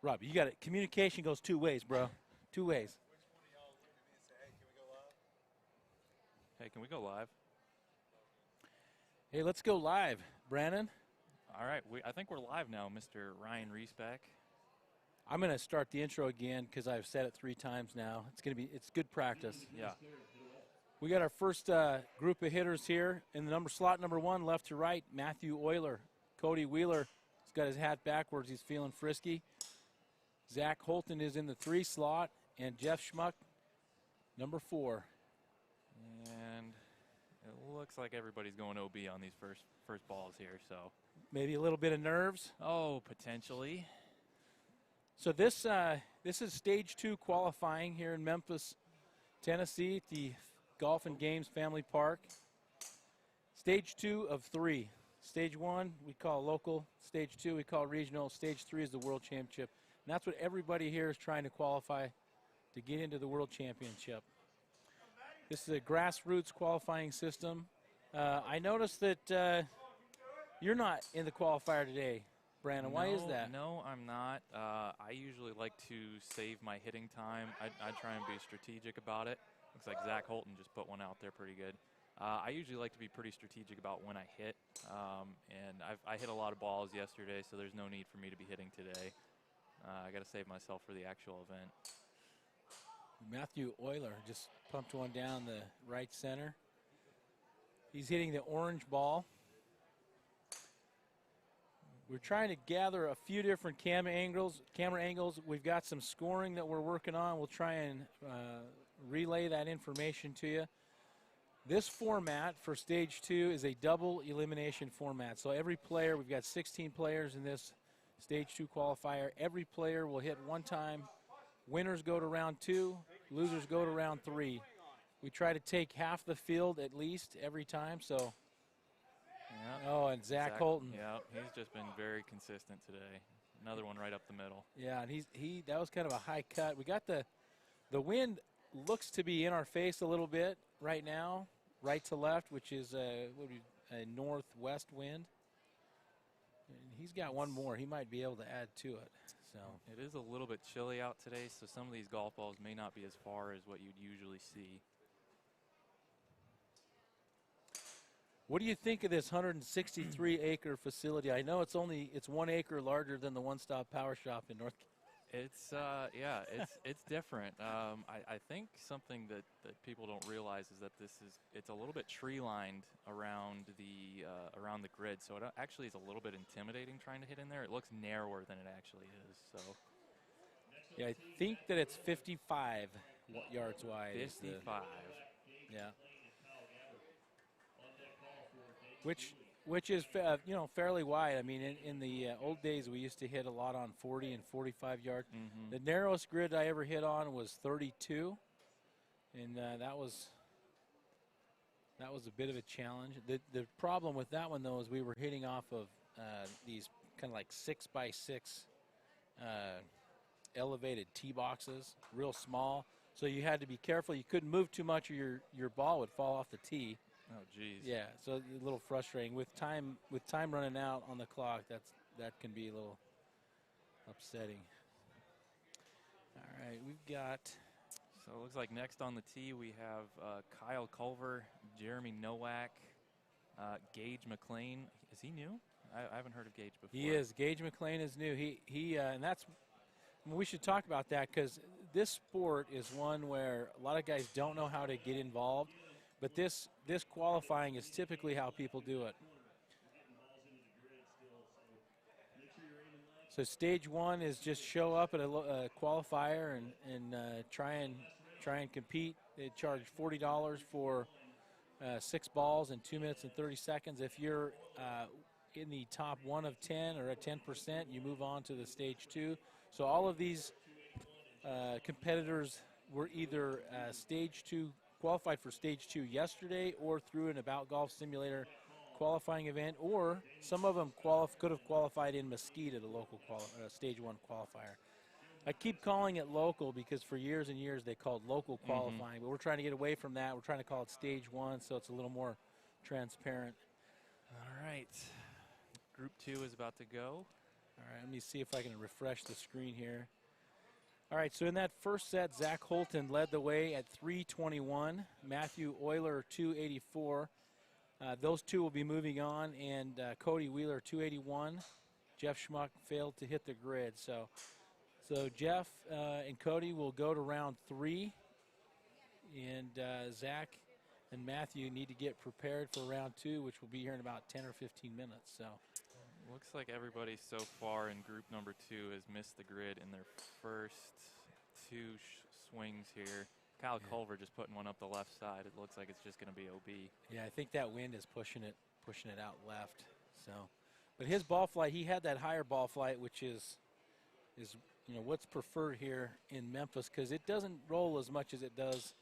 Rob, you got it. Communication goes two ways, bro. Two ways. Which one of y'all looked at me and said, hey, can we go live? Hey, can we go live? Hey, let's go live, Brandon. All right, I think we're live now, Mr. Ryan Riesbeck. I'm going to start the intro again because I've said it 3 times now. It's good practice. Yeah. We got our first group of hitters here in the slot number 1, left to right. Matthew Euler, Cody Wheeler. He's got his hat backwards. He's feeling frisky. Zach Holton is in the 3 slot, and Jeff Schmuck, number 4. And it looks like everybody's going OB on these first balls here, so. Maybe a little bit of nerves. Oh, potentially. So this is stage 2 qualifying here in Memphis, Tennessee at the Golf and Games Family Park. Stage 2 of 3. Stage 1 we call local. Stage 2 we call regional. Stage 3 is the World Championship. And that's what everybody here is trying to qualify to get into the World Championship. This is a grassroots qualifying system. I noticed that you're not in the qualifier today, Brandon. Why is that? No, I'm not. I usually like to save my hitting time. I try and be strategic about it. Looks like Zach Holton just put one out there pretty good. I usually like to be pretty strategic about when I hit, and I hit a lot of balls yesterday, so there's no need for me to be hitting today. I got to save myself for the actual event. Matthew Euler just pumped one down the right center. He's hitting the orange ball. We're trying to gather a few different camera angles. We've got some scoring that we're working on. We'll try and relay that information to you. This format for stage 2 is a double elimination format. So every player, we've got 16 players in this stage 2 qualifier. Every player will hit one time. Winners go to round 2. Losers go to round 3. We try to take half the field at least every time. So. Yeah. Oh, and Zach Holton. Yeah, he's just been very consistent today. Another one right up the middle. Yeah, and that was kind of a high cut. We got the wind looks to be in our face a little bit right now, right to left, which is a northwest wind. And he's got one more. He might be able to add to it. So it is a little bit chilly out today, so some of these golf balls may not be as far as what you'd usually see. What do you think of this 163-acre facility? I know it's 1 acre larger than the One Stop Power Shop in North. It's it's different. I think something that people don't realize is that it's a little bit tree lined around the grid, so it actually is a little bit intimidating trying to hit in there. It looks narrower than it actually is. So yeah, I think that it's 55 yards wide. 55. Yeah. Which is fairly wide. I mean, in the old days, we used to hit a lot on 40 and 45 yards. Mm-hmm. The narrowest grid I ever hit on was 32, and that was a bit of a challenge. The problem with that one though is we were hitting off of these kind of like 6x6 elevated tee boxes, real small. So you had to be careful. You couldn't move too much, or your ball would fall off the tee. Oh, geez. Yeah, so a little frustrating with time running out on the clock. That can be a little upsetting. All right, we've got. So it looks like next on the tee we have Kyle Culver, Jeremy Nowak, Gage McLean. Is he new? I haven't heard of Gage before. He is. Gage McLean is new. And that's. I mean, we should talk about that because this sport is one where a lot of guys don't know how to get involved. But this qualifying is typically how people do it. So stage 1 is just show up at a qualifier and try and compete. They charge $40 for 6 balls in 2 minutes and 30 seconds. If you're in the top 1 of 10 or at 10%, you move on to the stage 2. So all of these competitors were either stage 2. Qualified for stage 2 yesterday or through an About Golf Simulator qualifying event, or some of them could have qualified in Mesquite at a local stage 1 qualifier. I keep calling it local because for years and years they called local qualifying, but we're trying to get away from that. We're trying to call it stage 1 so it's a little more transparent. All right. Group 2 is about to go. All right, let me see if I can refresh the screen here. All right, so in that first set, Zach Holton led the way at 321. Matthew Euler, 284. Those two will be moving on, and Cody Wheeler, 281. Jeff Schmuck failed to hit the grid. So Jeff and Cody will go to round 3, and Zach and Matthew need to get prepared for round 2, which will be here in about 10 or 15 minutes. So. Looks like everybody so far in group number 2 has missed the grid in their first 2 swings here. Kyle Culver just putting one up the left side. It looks like it's just going to be OB. Yeah, I think that wind is pushing it out left. So, but his ball flight, he had that higher ball flight, which is what's preferred here in Memphis, because it doesn't roll as much as it does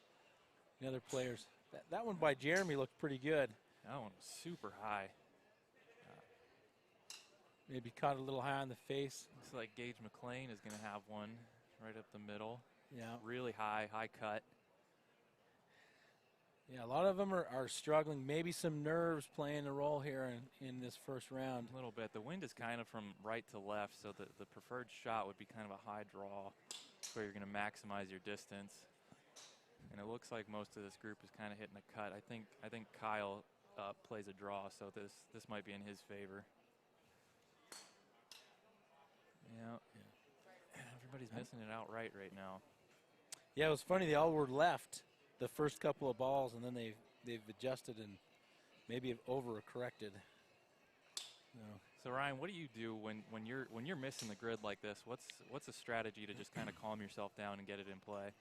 in other players. That one by Jeremy looked pretty good. That one was super high. Maybe caught a little high on the face. Looks like Gage McLean is going to have one right up the middle. Yeah. Really high cut. Yeah, a lot of them are struggling. Maybe some nerves playing a role here in this first round. A little bit. The wind is kind of from right to left, so the preferred shot would be kind of a high draw where you're going to maximize your distance. And it looks like most of this group is kind of hitting a cut. I think Kyle plays a draw, so this might be in his favor. Yeah. Everybody's missing it outright right now. Yeah, it was funny. They all were left the first couple of balls, and then they've adjusted and maybe have overcorrected. So Ryan, what do you do when you're missing the grid like this? What's a strategy to just kind of calm yourself down and get it in play?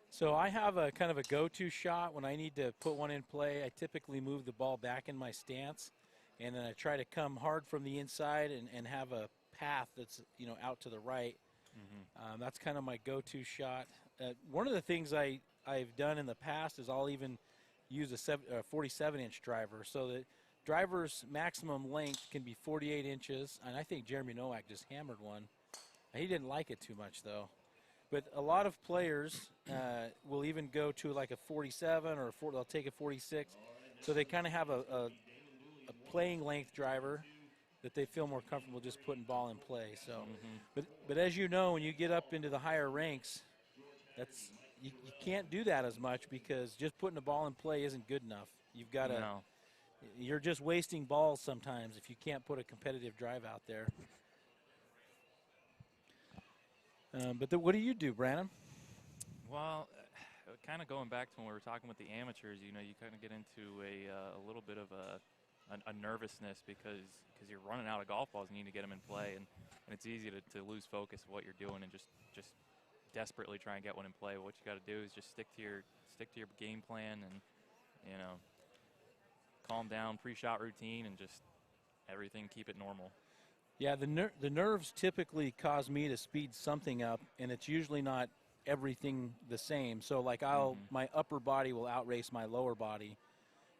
So I have a kind of a go-to shot when I need to put one in play. I typically move the ball back in my stance, and then I try to come hard from the inside and have a path that's out to the right. Mm-hmm. That's kind of my go-to shot. One of the things I've done in the past is I'll even use a 47-inch driver. So the driver's maximum length can be 48 inches, and I think Jeremy Nowak just hammered one. He didn't like it too much, though. But a lot of players will even go to like a 47 or they'll take a 46. So they kind of have a playing length driver that they feel more comfortable just putting ball in play. So, but as you know, when you get up into the higher ranks, you can't do that as much because just putting the ball in play isn't good enough. You've got to. No. You're just wasting balls sometimes if you can't put a competitive drive out there. But what do you do, Brandon? Well, kind of going back to when we were talking with the amateurs, you kind of get into a little bit of a nervousness because you're running out of golf balls and you need to get them in play, and it's easy to lose focus of what you're doing and just desperately try and get one in play. But what you got to do is just stick to your game plan and calm down, pre-shot routine, and just everything, keep it normal. Yeah, the nerves typically cause me to speed something up, and it's usually not everything the same. So like my upper body will outrace my lower body,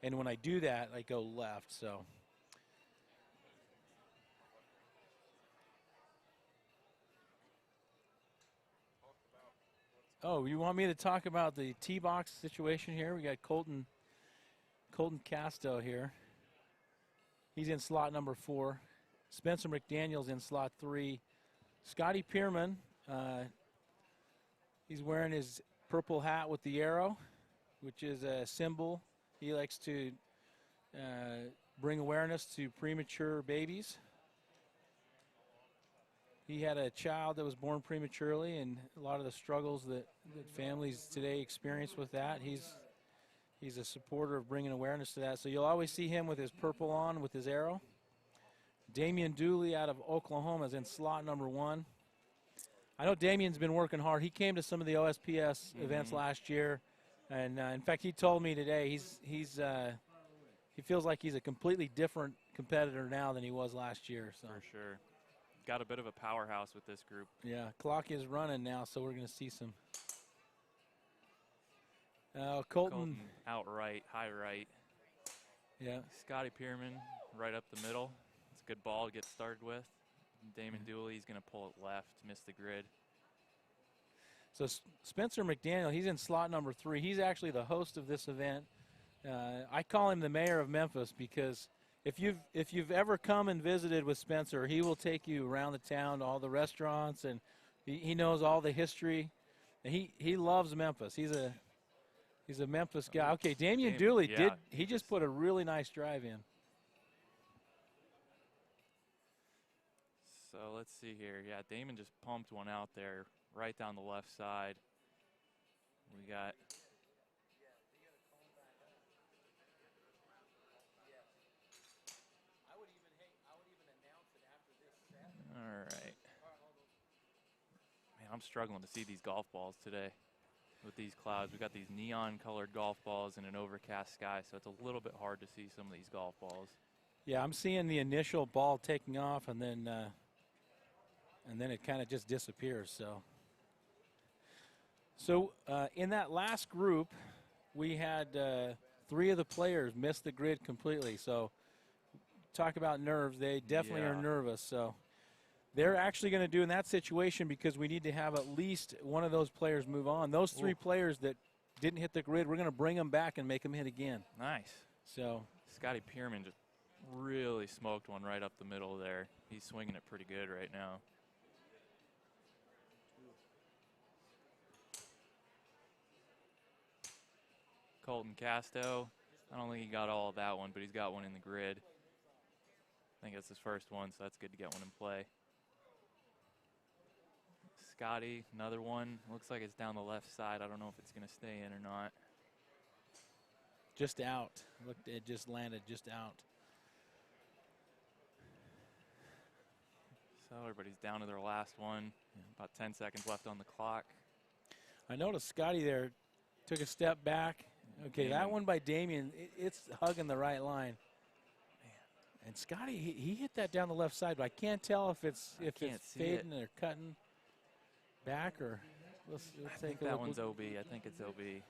and when I do that, I go left. So. Oh, you want me to talk about the tee box situation here? We got Colton Casto here. He's in slot number 4. Spencer McDaniel's in slot 3. Scotty Pierman, he's wearing his purple hat with the arrow, which is a symbol. He likes to bring awareness to premature babies. He had a child that was born prematurely, and a lot of the struggles that families today experience with that. He's a supporter of bringing awareness to that. So you'll always see him with his purple on, with his arrow. Damian Dooley out of Oklahoma is in slot number 1. I know Damian's been working hard. He came to some of the OSPS events last year, and in fact, he told me today he feels like he's a completely different competitor now than he was last year. So. For sure. Got a bit of a powerhouse with this group. Yeah, clock is running now, so we're going to see some. Colton outright, high right. Yeah. Scotty Pierman right up the middle. It's a good ball to get started with. Damon Dooley's going to pull it left, miss the grid. So Spencer McDaniel, he's in slot number 3. He's actually the host of this event. I call him the mayor of Memphis because if you've ever come and visited with Spencer, he will take you around the town to all the restaurants, and he knows all the history. And he loves Memphis. He's a Memphis guy. Okay, Damian Dooley yeah, he just put a really nice drive in. So let's see here. Yeah, Damon just pumped one out there right down the left side. We got. All right. Man, I'm struggling to see these golf balls today with these clouds. We got these neon colored golf balls in an overcast sky, so it's a little bit hard to see some of these golf balls. Yeah, I'm seeing the initial ball taking off, and then it kind of just disappears. So in that last group, we had 3 of the players miss the grid completely. So talk about nerves. They definitely are nervous. So they're actually going to do in that situation, because we need to have at least one of those players move on. Those 3 players that didn't hit the grid, we're going to bring them back and make them hit again. Nice. So Scotty Pierman just really smoked one right up the middle there. He's swinging it pretty good right now. Colton Casto, I don't think he got all of that one, but he's got one in the grid. I think it's his first one, so that's good to get one in play. Scotty, another one. Looks like it's down the left side. I don't know if it's going to stay in or not. just out. Look, it just landed just out. So everybody's down to their last one. About 10 seconds left on the clock. I noticed Scotty there took a step back. Okay, that one by Damien, it's hugging the right line. Man. And Scotty, he hit that down the left side, but I can't tell if it's fading or cutting back, or let's I think that one's OB. I think it's OB.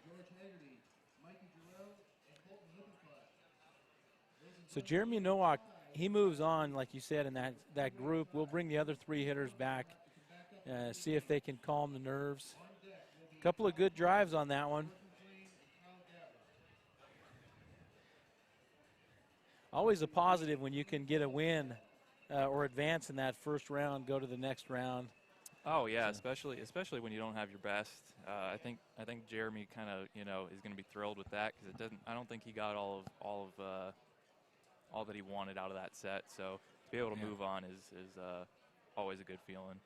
So Jeremy Nowak, he moves on, like you said, in that group. We'll bring the other 3 hitters back, see if they can calm the nerves. A couple of good drives on that one. Always a positive when you can get a win or advance in that first round, go to the next round. Oh yeah, so. especially when you don't have your best. I think Jeremy kind of is going to be thrilled with that, because I don't think he got all that he wanted out of that set. So to be able to move on is always a good feeling.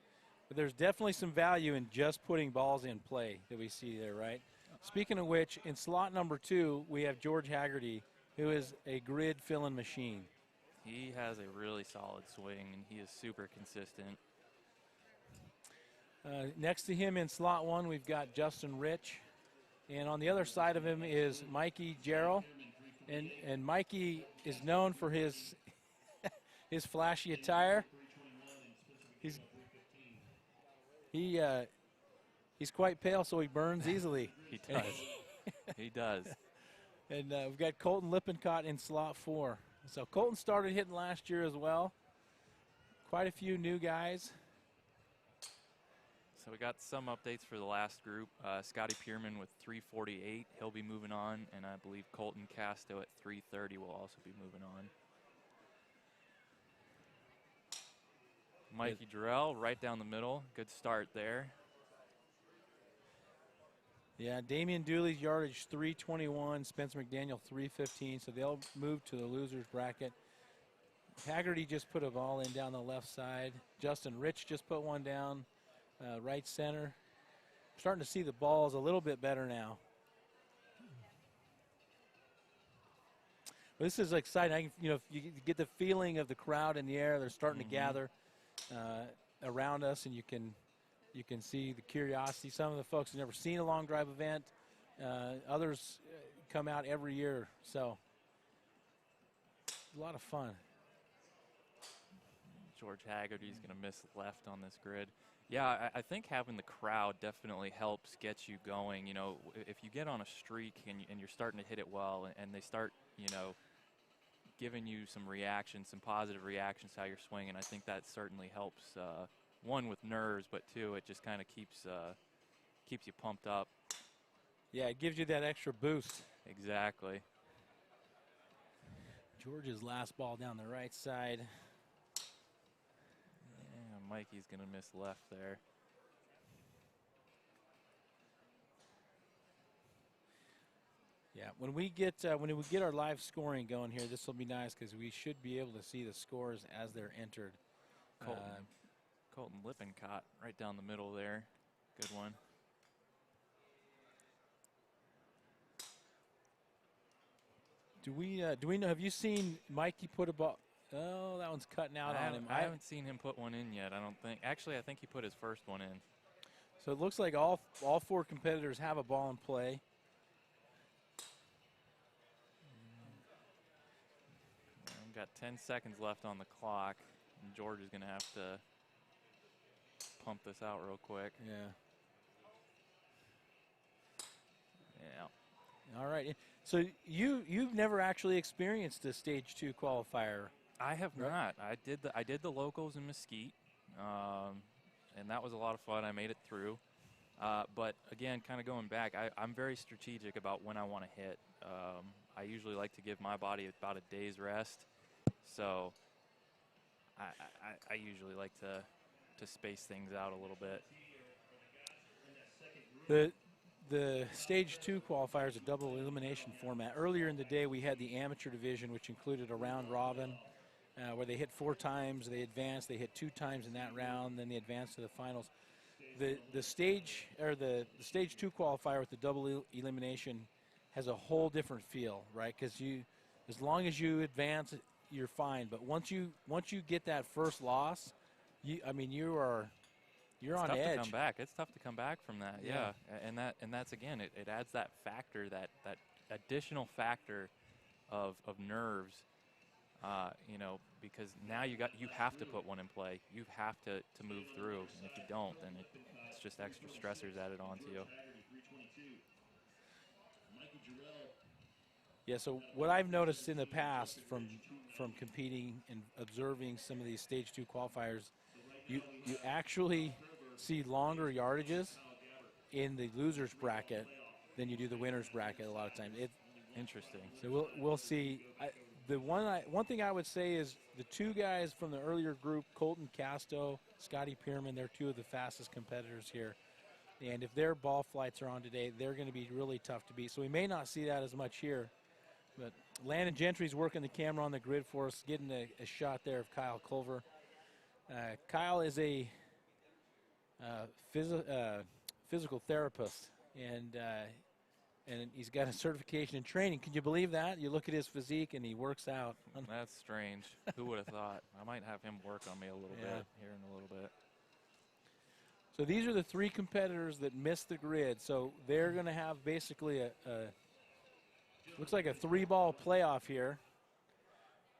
But there's definitely some value in just putting balls in play that we see there, right? Speaking of which, in slot number 2, we have George Haggerty, who is a grid filling machine. He has a really solid swing, and he is super consistent. Next to him in slot 1, we've got Justin Rich. And on the other side of him is Mikey Jarrell. And Mikey is known for his his flashy attire. He's quite pale, so he burns easily. He does. He does. And we've got Colton Lippincott in slot 4. So Colton started hitting last year as well. Quite a few new guys. So we got some updates for the last group. Scotty Pierman with 348. He'll be moving on. And I believe Colton Casto at 330 will also be moving on. Mikey Jarrell right down the middle. Good start there. Yeah, Damian Dooley's yardage 321, Spencer McDaniel 315, so they'll move to the losers bracket. Haggerty just put a ball in down the left side. Justin Rich just put one down right center. Starting to see the balls a little bit better now. This is exciting. You get the feeling of the crowd in the air. They're starting to gather around us, and you can see the curiosity. Some of the folks have never seen a long drive event. Others come out every year. So a lot of fun. George Haggerty's going to miss left on this grid. Yeah, I think having the crowd definitely helps get you going. If you get on a streak and you're starting to hit it well, and they start, giving you some reactions, some positive reactions to how you're swinging, I think that certainly helps. One, with nerves, but 2, it just kind of keeps you pumped up. Yeah, it gives you that extra boost. Exactly. George's last ball down the right side. Yeah, Mikey's going to miss left there. Yeah, when we get our live scoring going here, this will be nice because we should be able to see the scores as they're entered. Colton Lippincott right down the middle there. Good one. Do we know? Have you seen Mikey put a ball? Oh, that one's cutting out on him. I haven't seen him put one in yet. I don't think. Actually, I think he put his first one in. So it looks like all four competitors have a ball in play. We've got 10 seconds left on the clock. And George is going to have to pump this out real quick. Yeah. Yeah. All right. So you've never actually experienced a stage 2 qualifier. I have Right. not. I did the locals in Mesquite, and that was a lot of fun. I made it through. But again, kind of going back, I'm very strategic about when I want to hit. I usually like to give my body about a day's rest. So I usually like to space things out a little bit. The stage 2 qualifier is a double elimination format. Earlier in the day, we had the amateur division, which included a round robin, where they hit 4 times, they advanced, they hit 2 times in that round, then they advanced to the finals. The stage 2 qualifier with the double elimination has a whole different feel, right? Because as long as you advance, you're fine. But once you get that first loss, you're on edge. It's tough to come back. It's tough to come back from that. Yeah. And that's again, it adds that factor, that additional factor of nerves. Because now you have to put one in play. You have to move through. And if you don't, then it's just extra stressors added onto you. Yeah, so what I've noticed in the past from competing and observing some of these stage 2 qualifiers, you actually see longer yardages in the losers bracket than you do the winners bracket a lot of times. Interesting. So we'll see. One thing I would say is the 2 guys from the earlier group, Colton Casto, Scotty Pierman, they're 2 of the fastest competitors here. And if their ball flights are on today, they're going to be really tough to beat. So we may not see that as much here. But Landon Gentry's working the camera on the grid for us, getting a shot there of Kyle Culver. Kyle is a physical therapist, and he's got a certification in training. Can you believe that? You look at his physique, and he works out. That's strange. Who would have thought? I might have him work on me a little bit here in a little bit. So these are the 3 competitors that missed the grid. So they're going to have basically looks like a 3-ball playoff here.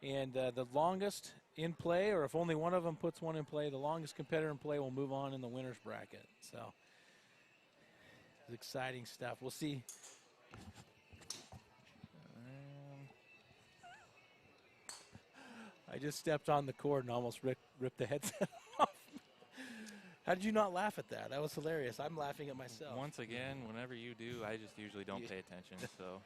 And the longest in play, or if only one of them puts one in play, the longest competitor in play will move on in the winner's bracket. So it's exciting stuff. We'll see. I just stepped on the cord and almost ripped the headset off. How did you not laugh at that? That was hilarious. I'm laughing at myself. Once again, whenever you do, I just usually don't pay attention. So,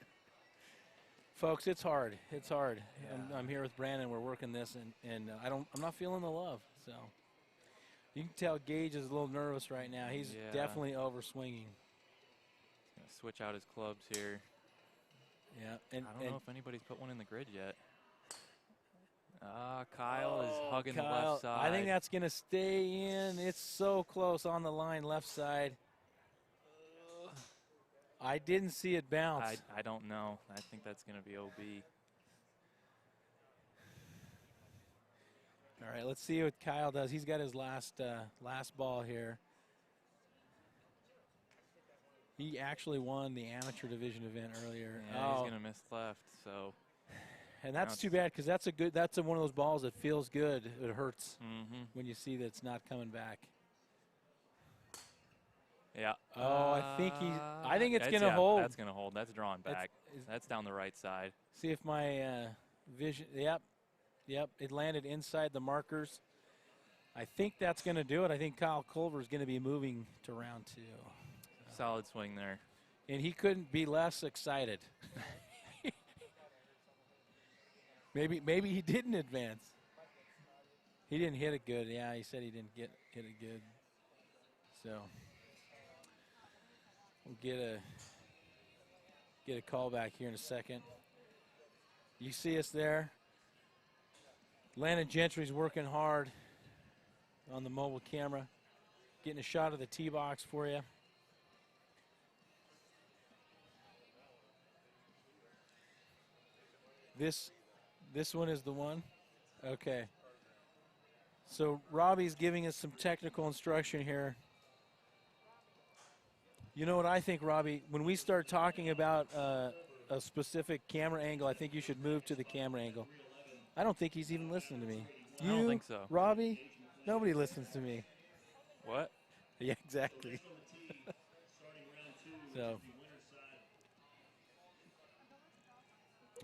folks, it's hard. It's hard. Yeah. I'm here with Brandon. We're working this, and I'm not feeling the love. So you can tell Gage is a little nervous right now. He's definitely over swinging. Gonna switch out his clubs here. Yeah, and I don't know if anybody's put one in the grid yet. Kyle is hugging the left side. I think that's going to stay in. It's so close on the line, left side. I didn't see it bounce. I don't know. I think that's going to be OB. All right, let's see what Kyle does. He's got his last ball here. He actually won the amateur division event earlier. Yeah, he's going to miss left, so. And that's too bad because that's one of those balls that feels good. It hurts when you see that it's not coming back. Yeah. Oh, I think it's going to hold. That's going to hold. That's drawn back. That's down the right side. See if my vision. Yep. It landed inside the markers. I think that's going to do it. I think Kyle Culver is going to be moving to round 2. Solid swing there. And he couldn't be less excited. Maybe he didn't advance. He didn't hit it good. Yeah, he said he didn't hit it good. So we'll get a call back here in a second. You see us there. Landon Gentry's working hard on the mobile camera, getting a shot of the tee box for you. This one is the one? Okay. So Robbie's giving us some technical instruction here. You know what I think, Robbie? When we start talking about a specific camera angle, I think you should move to the camera angle. I don't think he's even listening to me. I don't think so. Robbie, nobody listens to me. What? Yeah, exactly. So,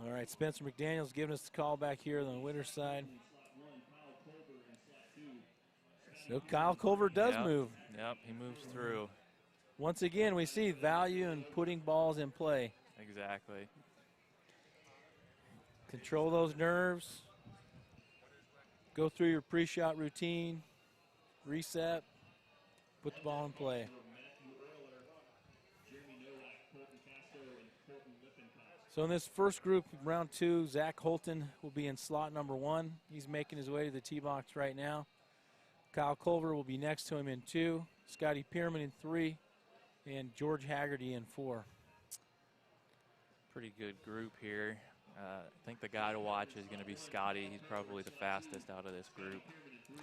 all right, Spencer McDaniel's giving us the call back here on the winner's side. So Kyle Culver does move. Yep, he moves through. Once again, we see value in putting balls in play. Exactly. Control those nerves. Go through your pre-shot routine. Reset. Put the ball in play. So in this first group, round 2, Zach Holton will be in slot number 1. He's making his way to the tee box right now. Kyle Culver will be next to him in 2. Scotty Pierman in 3. And George Haggerty in 4. Pretty good group here. I think the guy to watch is going to be Scotty. He's probably the fastest out of this group.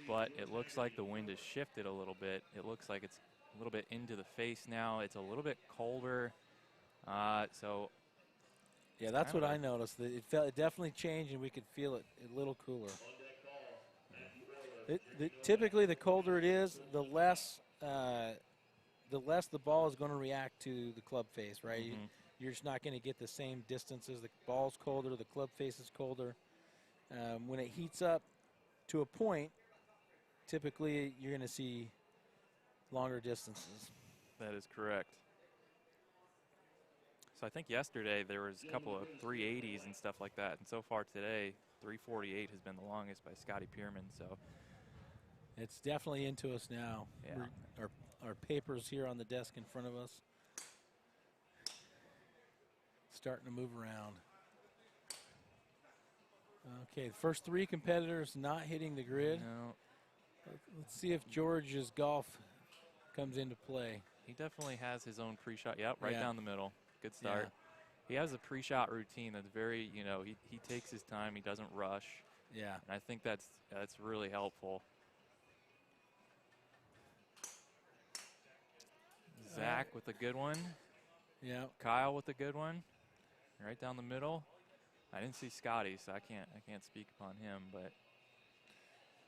But it looks like the wind has shifted a little bit. It looks like it's a little bit into the face now. It's a little bit colder. So yeah, that's what I noticed. It definitely changed, and we could feel it a little cooler. Typically, the colder it is, the less the ball is going to react to the club face, right? Mm-hmm. You're just not going to get the same distances. The ball's colder, the club face is colder. When it heats up to a point, typically you're going to see longer distances. That is correct. So I think yesterday there was a couple of 380s and stuff like that, and so far today 348 has been the longest by Scotty Pierman. So it's definitely into us now. Yeah. Our papers here on the desk in front of us starting to move around. Okay, the first 3 competitors not hitting the grid. No. Let's see if George's golf comes into play. He definitely has his own pre-shot. Yep, right down the middle. Good start. Yeah. He has a pre-shot routine that's very, he takes his time. He doesn't rush. Yeah. And I think that's really helpful. Zach with a good one. Yeah. Kyle with a good one. Right down the middle. I didn't see Scotty, so I can't speak upon him, but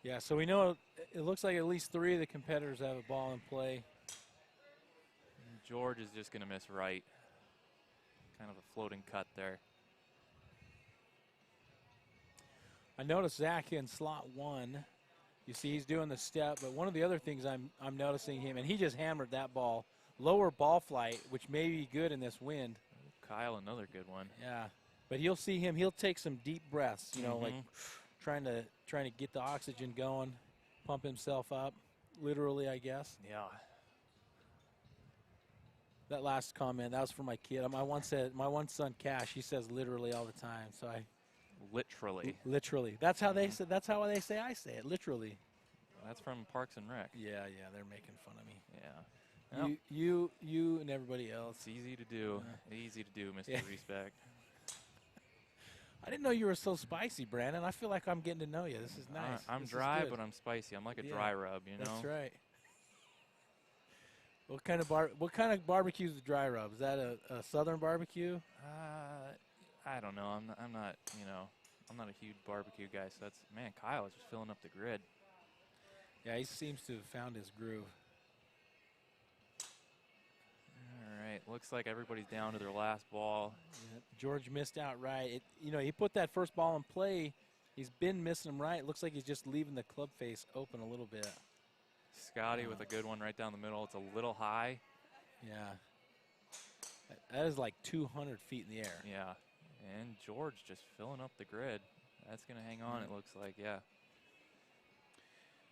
yeah, so we know it looks like at least 3 of the competitors have a ball in play. George is just going to miss right. Kind of a floating cut there. I noticed Zach in slot 1. You see he's doing the step, but one of the other things I'm noticing him, and he just hammered that ball. Lower ball flight, which may be good in this wind. Kyle, another good one. Yeah, but you'll see him. He'll take some deep breaths, like trying to get the oxygen going, pump himself up, literally, I guess. Yeah. That last comment, that was for my kid. My one son Cash, he says literally all the time. So literally. Literally. That's how they say. That's how they say. I say it literally. That's from Parks and Rec. Yeah, they're making fun of me. Yeah. You and everybody else. It's easy to do. Easy to do, Mr. Yeah. Respect. I didn't know you were so spicy, Brandon. I feel like I'm getting to know you. This is nice. I'm this dry, but I'm spicy. I'm like a dry rub, you know? That's right. What kind of barbecue is a dry rub? Is that a southern barbecue? I don't know. I'm not, I'm not a huge barbecue guy, so Kyle is just filling up the grid. Yeah, he seems to have found his groove. All right, looks like everybody's down to their last ball. Yeah, George missed out right. He put that first ball in play. He's been missing them right. It looks like he's just leaving the club face open a little bit. Scotty with a good one right down the middle. It's a little high. Yeah. That is like 200 feet in the air. Yeah. And George just filling up the grid. That's going to hang on, it looks like, yeah.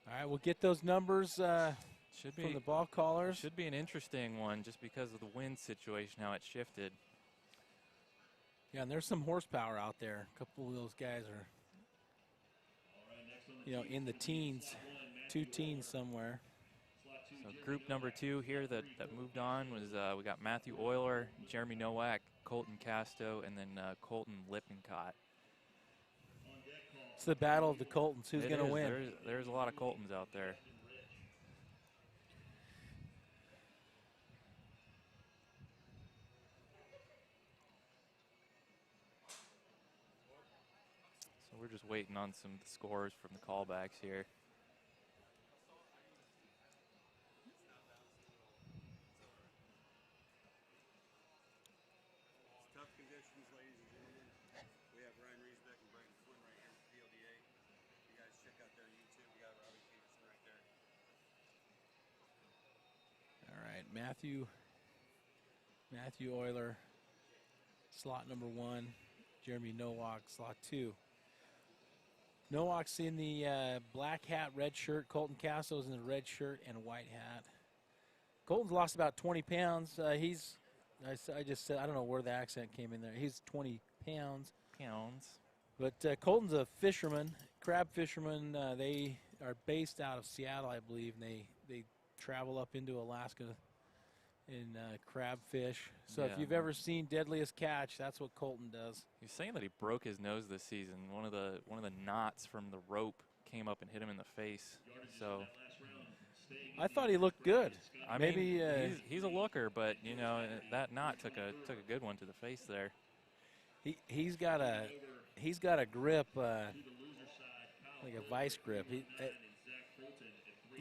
All right, we'll get those numbers Should be, from the ball callers. Should be an interesting one just because of the wind situation, how it shifted. Yeah, and there's some horsepower out there. A couple of those guys are, in the teens, 2 teens somewhere. So group number 2 here that moved on was we got Matthew Euler, Jeremy Nowak, Colton Casto, and then Colton Lippincott. It's the battle of the Coltons. Who's going to win? There's a lot of Coltons out there. So we're just waiting on some scores from the callbacks here. Tough conditions, ladies and gentlemen. We have Ryan Riesbeck and Brayton Flynn right here with PLDA. You guys check out their YouTube. We got Robbie Peterson right there. All right, Matthew Euler, slot number 1. Jeremy Nowak, slot 2. Nowak's in the black hat, red shirt. Colton Casso's in the red shirt and a white hat. Colton's lost about 20 pounds. I just said, I don't know where the accent came in there. He's 20 pounds. But Colton's a fisherman, crab fisherman. They are based out of Seattle, I believe, and they travel up into Alaska in crab fish. So Yeah. if you've ever seen Deadliest Catch, that's what Colton does. He's saying that he broke his nose this season. One of the knots from the rope came up and hit him in the face. So I thought he looked good. I Maybe mean, he's a looker, but that knot took a good one to the face there. he's got a grip like a vice grip.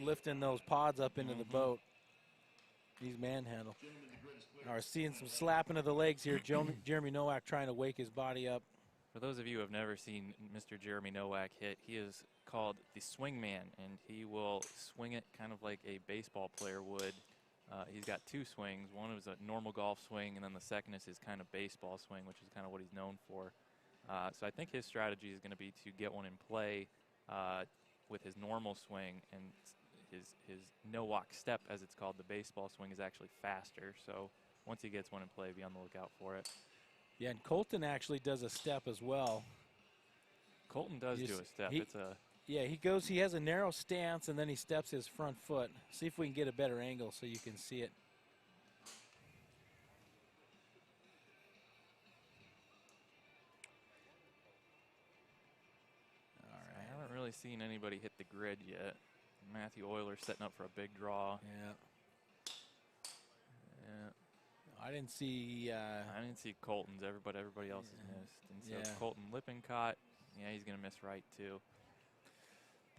Lifting those pods up into the boat. He's manhandled. We're seeing some slapping of the legs here. Jeremy Nowak trying to wake his body up. For those of you who have never seen Mr. Jeremy Nowak hit, he is called the swing man, and he will swing it kind of like a baseball player would. He's got 2 swings. One is a normal golf swing, and then the second is his kind of baseball swing, which is kind of what he's known for. So I think his strategy is going to be to get one in play with his normal swing, and his no-walk step, as it's called, the baseball swing, is actually faster. So once he gets one in play, be on the lookout for it. Yeah, and Colton actually does a step as well. Colton does do a step. Yeah, he has a narrow stance, and then he steps his front foot. See if we can get a better angle so you can see it. All right. I haven't really seen anybody hit the grid yet. Matthew Euler setting up for a big draw. Yeah. Yeah. I didn't see Colton's. Everybody else has missed. And so Colton Lippincott, yeah, he's going to miss right too.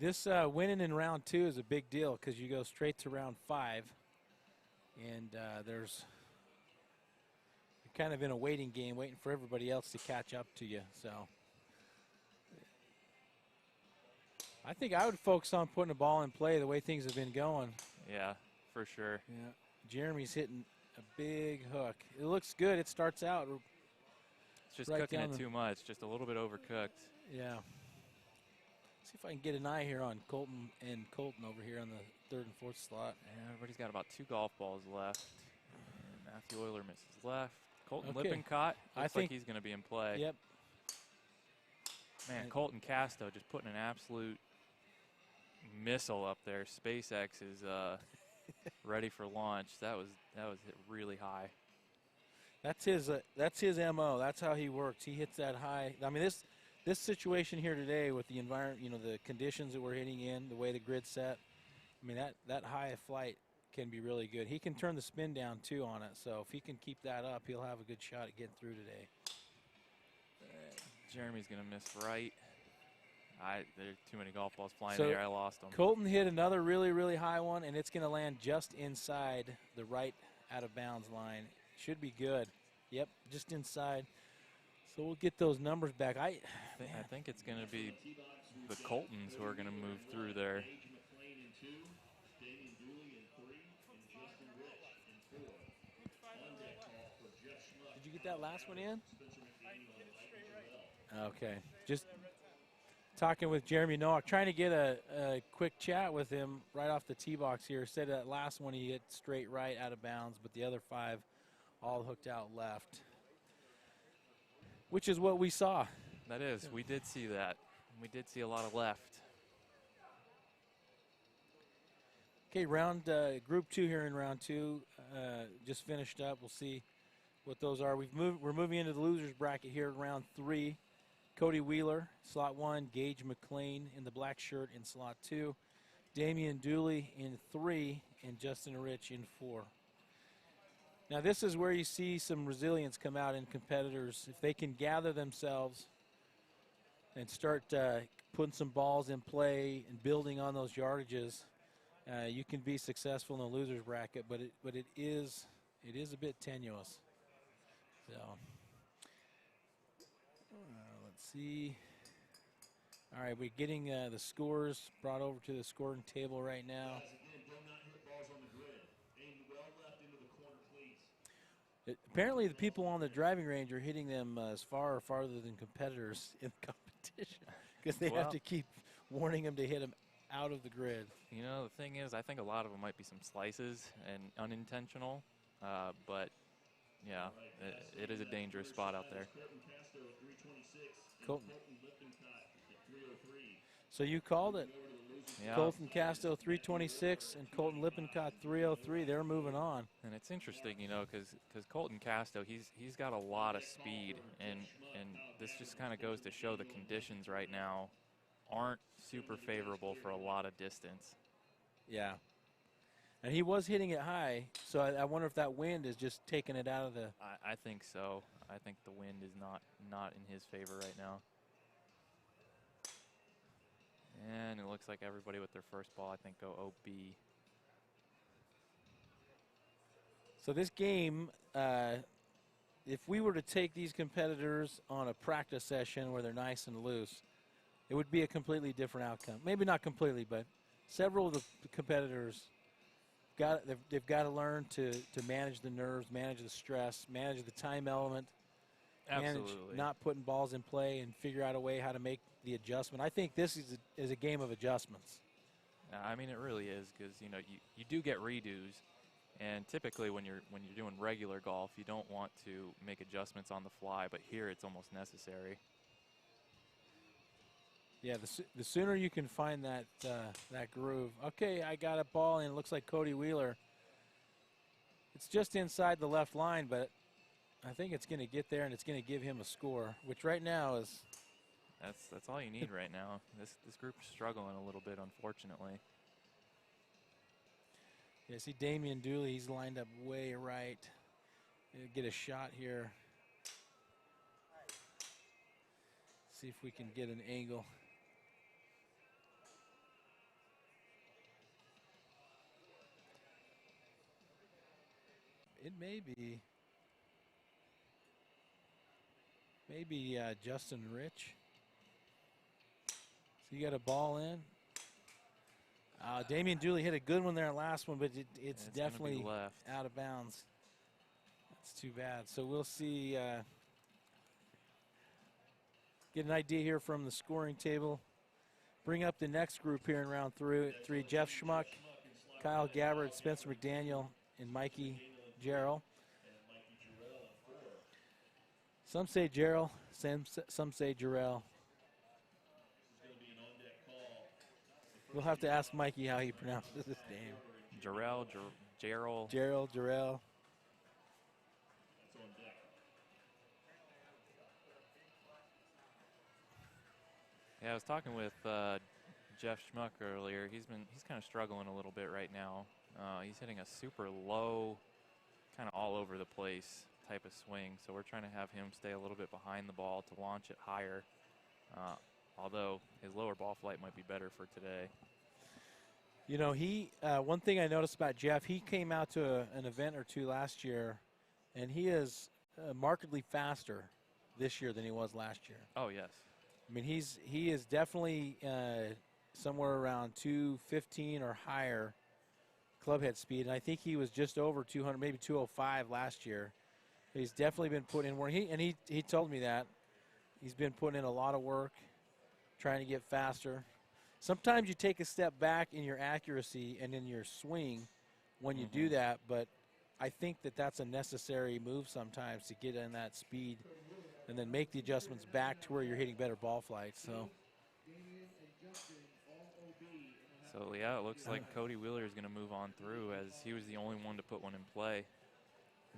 This winning in round 2 is a big deal because you go straight to round 5, and you're kind of in a waiting game, waiting for everybody else to catch up to you. So I think I would focus on putting the ball in play the way things have been going. Yeah, for sure. Yeah, Jeremy's hitting a big hook. It looks good. It starts out. It's just right cooking it too much, just a little bit overcooked. Yeah. See if I can get an eye here on Colton over here on the 3rd and 4th slot. Yeah, everybody's got about 2 golf balls left. And Matthew Euler misses left. Colton Okay. Lippincott, I looks think like he's going to be in play. Yep. Man, Colton Casto just putting an absolute missile up there. SpaceX is ready for launch. That was hit really high. That's his MO. That's how he works. He hits that high. I mean, this situation here today with the environment, the conditions that we're hitting in, the way the grid's set, I mean, that high flight can be really good. He can turn the spin down too on it. So if he can keep that up, he'll have a good shot at getting through today. Jeremy's going to miss right. There's too many golf balls flying in the air. I lost them. Colton hit another really, really high one, and it's going to land just inside the right out of bounds line. Should be good. Yep, just inside. So we'll get those numbers back. I think it's going to be the Coltons who are going to move through there. Did you get that last one in? Okay. Just talking with Jeremy Nowak, trying to get a quick chat with him right off the tee box here. Said that last one he hit straight right out of bounds, but the other 5 all hooked out left, which is what we saw. That is, we did see that. We did see a lot of left. Okay, group 2 here in round 2 just finished up. We'll see what those are. We're moving into the losers bracket here in round 3. Cody Wheeler, slot 1. Gage McLean in the black shirt in slot 2. Damian Dooley in 3, and Justin Rich in 4. Now this is where you see some resilience come out in competitors. If they can gather themselves and start putting some balls in play and building on those yardages, you can be successful in the losers bracket, but it is a bit tenuous. So let's see. All right, we're getting the scores brought over to the scoring table right now. Apparently, the people on the driving range are hitting them as far or farther than competitors in the competition because they have to keep warning them to hit them out of the grid. You know, the thing is, I think a lot of them might be some slices and unintentional, but yeah, it is a dangerous spot out there. Colton. So you called it. Yeah. Colton Casto 326 and Colton Lippincott 303. They're moving on. And it's interesting, you know, because Colton Casto, he's got a lot of speed, and this just kind of goes to show the conditions right now aren't super favorable for a lot of distance. Yeah. And he was hitting it high, so I wonder if that wind is just taking it out of the... I think so. I think the wind is not in his favor right now. And it looks like everybody with their first ball, I think, go OB. So this game, if we were to take these competitors on a practice session where they're nice and loose, it would be a completely different outcome. Maybe not completely, but several of the competitors, they've got to learn to manage the nerves, manage the stress, manage the time element, manage not putting balls in play, and figure out a way how to make the adjustment. I think this is a game of adjustments. I mean, it really is, because you know you do get redos, and typically when you're doing regular golf, you don't want to make adjustments on the fly, but here it's almost necessary. Yeah, the sooner you can find that groove. Okay, I got a ball, and it looks like Cody Wheeler. It's just inside the left line, but I think it's going to get there, and it's going to give him a score, which right now is... That's all you need right now. This group's struggling a little bit, unfortunately. Yeah, see Damian Dooley, he's lined up way right. He'll get a shot here. See if we can get an angle. It may be Justin Rich. So you got a ball in. Damian Dooley hit a good one there last one, but it's definitely out of bounds. That's too bad. So we'll see. Get an idea here from the scoring table. Bring up the next group here in round 3. Jeff Schmuck, Kyle Gabbard, Spencer McDaniel, and Mikey Jarrell. Some say Jarrell, some say Jarrell. We'll have to ask Mikey how he pronounces his name. Jarrell, Jarrell. Jarrell. Yeah, I was talking with Jeff Schmuck earlier. He's kind of struggling a little bit right now. He's hitting a super low, kind of all over the place type of swing. So we're trying to have him stay a little bit behind the ball to launch it higher. Although his lower ball flight might be better for today. You know, one thing I noticed about Jeff, he came out to an event or two last year, and he is markedly faster this year than he was last year. Oh, yes. I mean, he is definitely somewhere around 215 or higher clubhead speed, and I think he was just over 200, maybe 205 last year. He's definitely been putting in work. He told me that he's been putting in a lot of work, trying to get faster. Sometimes you take a step back in your accuracy and in your swing when you do that, but I think that that's a necessary move sometimes to get in that speed and then make the adjustments back to where you're hitting better ball flights. So yeah, it looks like Cody Wheeler is going to move on through, as he was the only one to put one in play.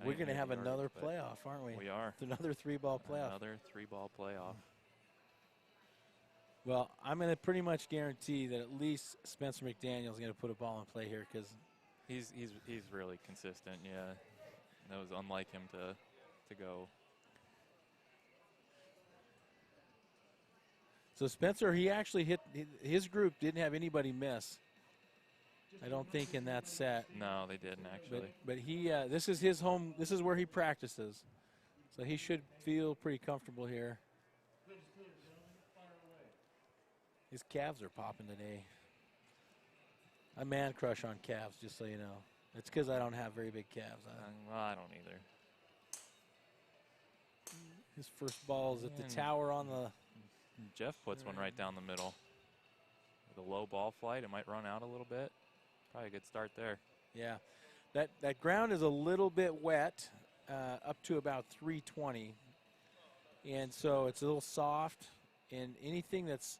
we're going to have another playoff, aren't we? We are. Another 3-ball playoff. Another 3-ball playoff. Well, I'm going to pretty much guarantee that at least Spencer McDaniel is going to put a ball in play here because he's really consistent. Yeah, that was unlike him to go. So Spencer, he actually hit his group didn't have anybody miss. I don't think in that set. No, they didn't actually. But he this is his home. This is where he practices, so he should feel pretty comfortable here. His calves are popping today. I man crush on calves, just so you know. It's because I don't have very big calves. Well, I don't either. His first ball is at the tower on the. Jeff puts one right down the middle. With a low ball flight, it might run out a little bit. Probably a good start there. Yeah, that ground is a little bit wet, up to about 320, and so it's a little soft. And anything that's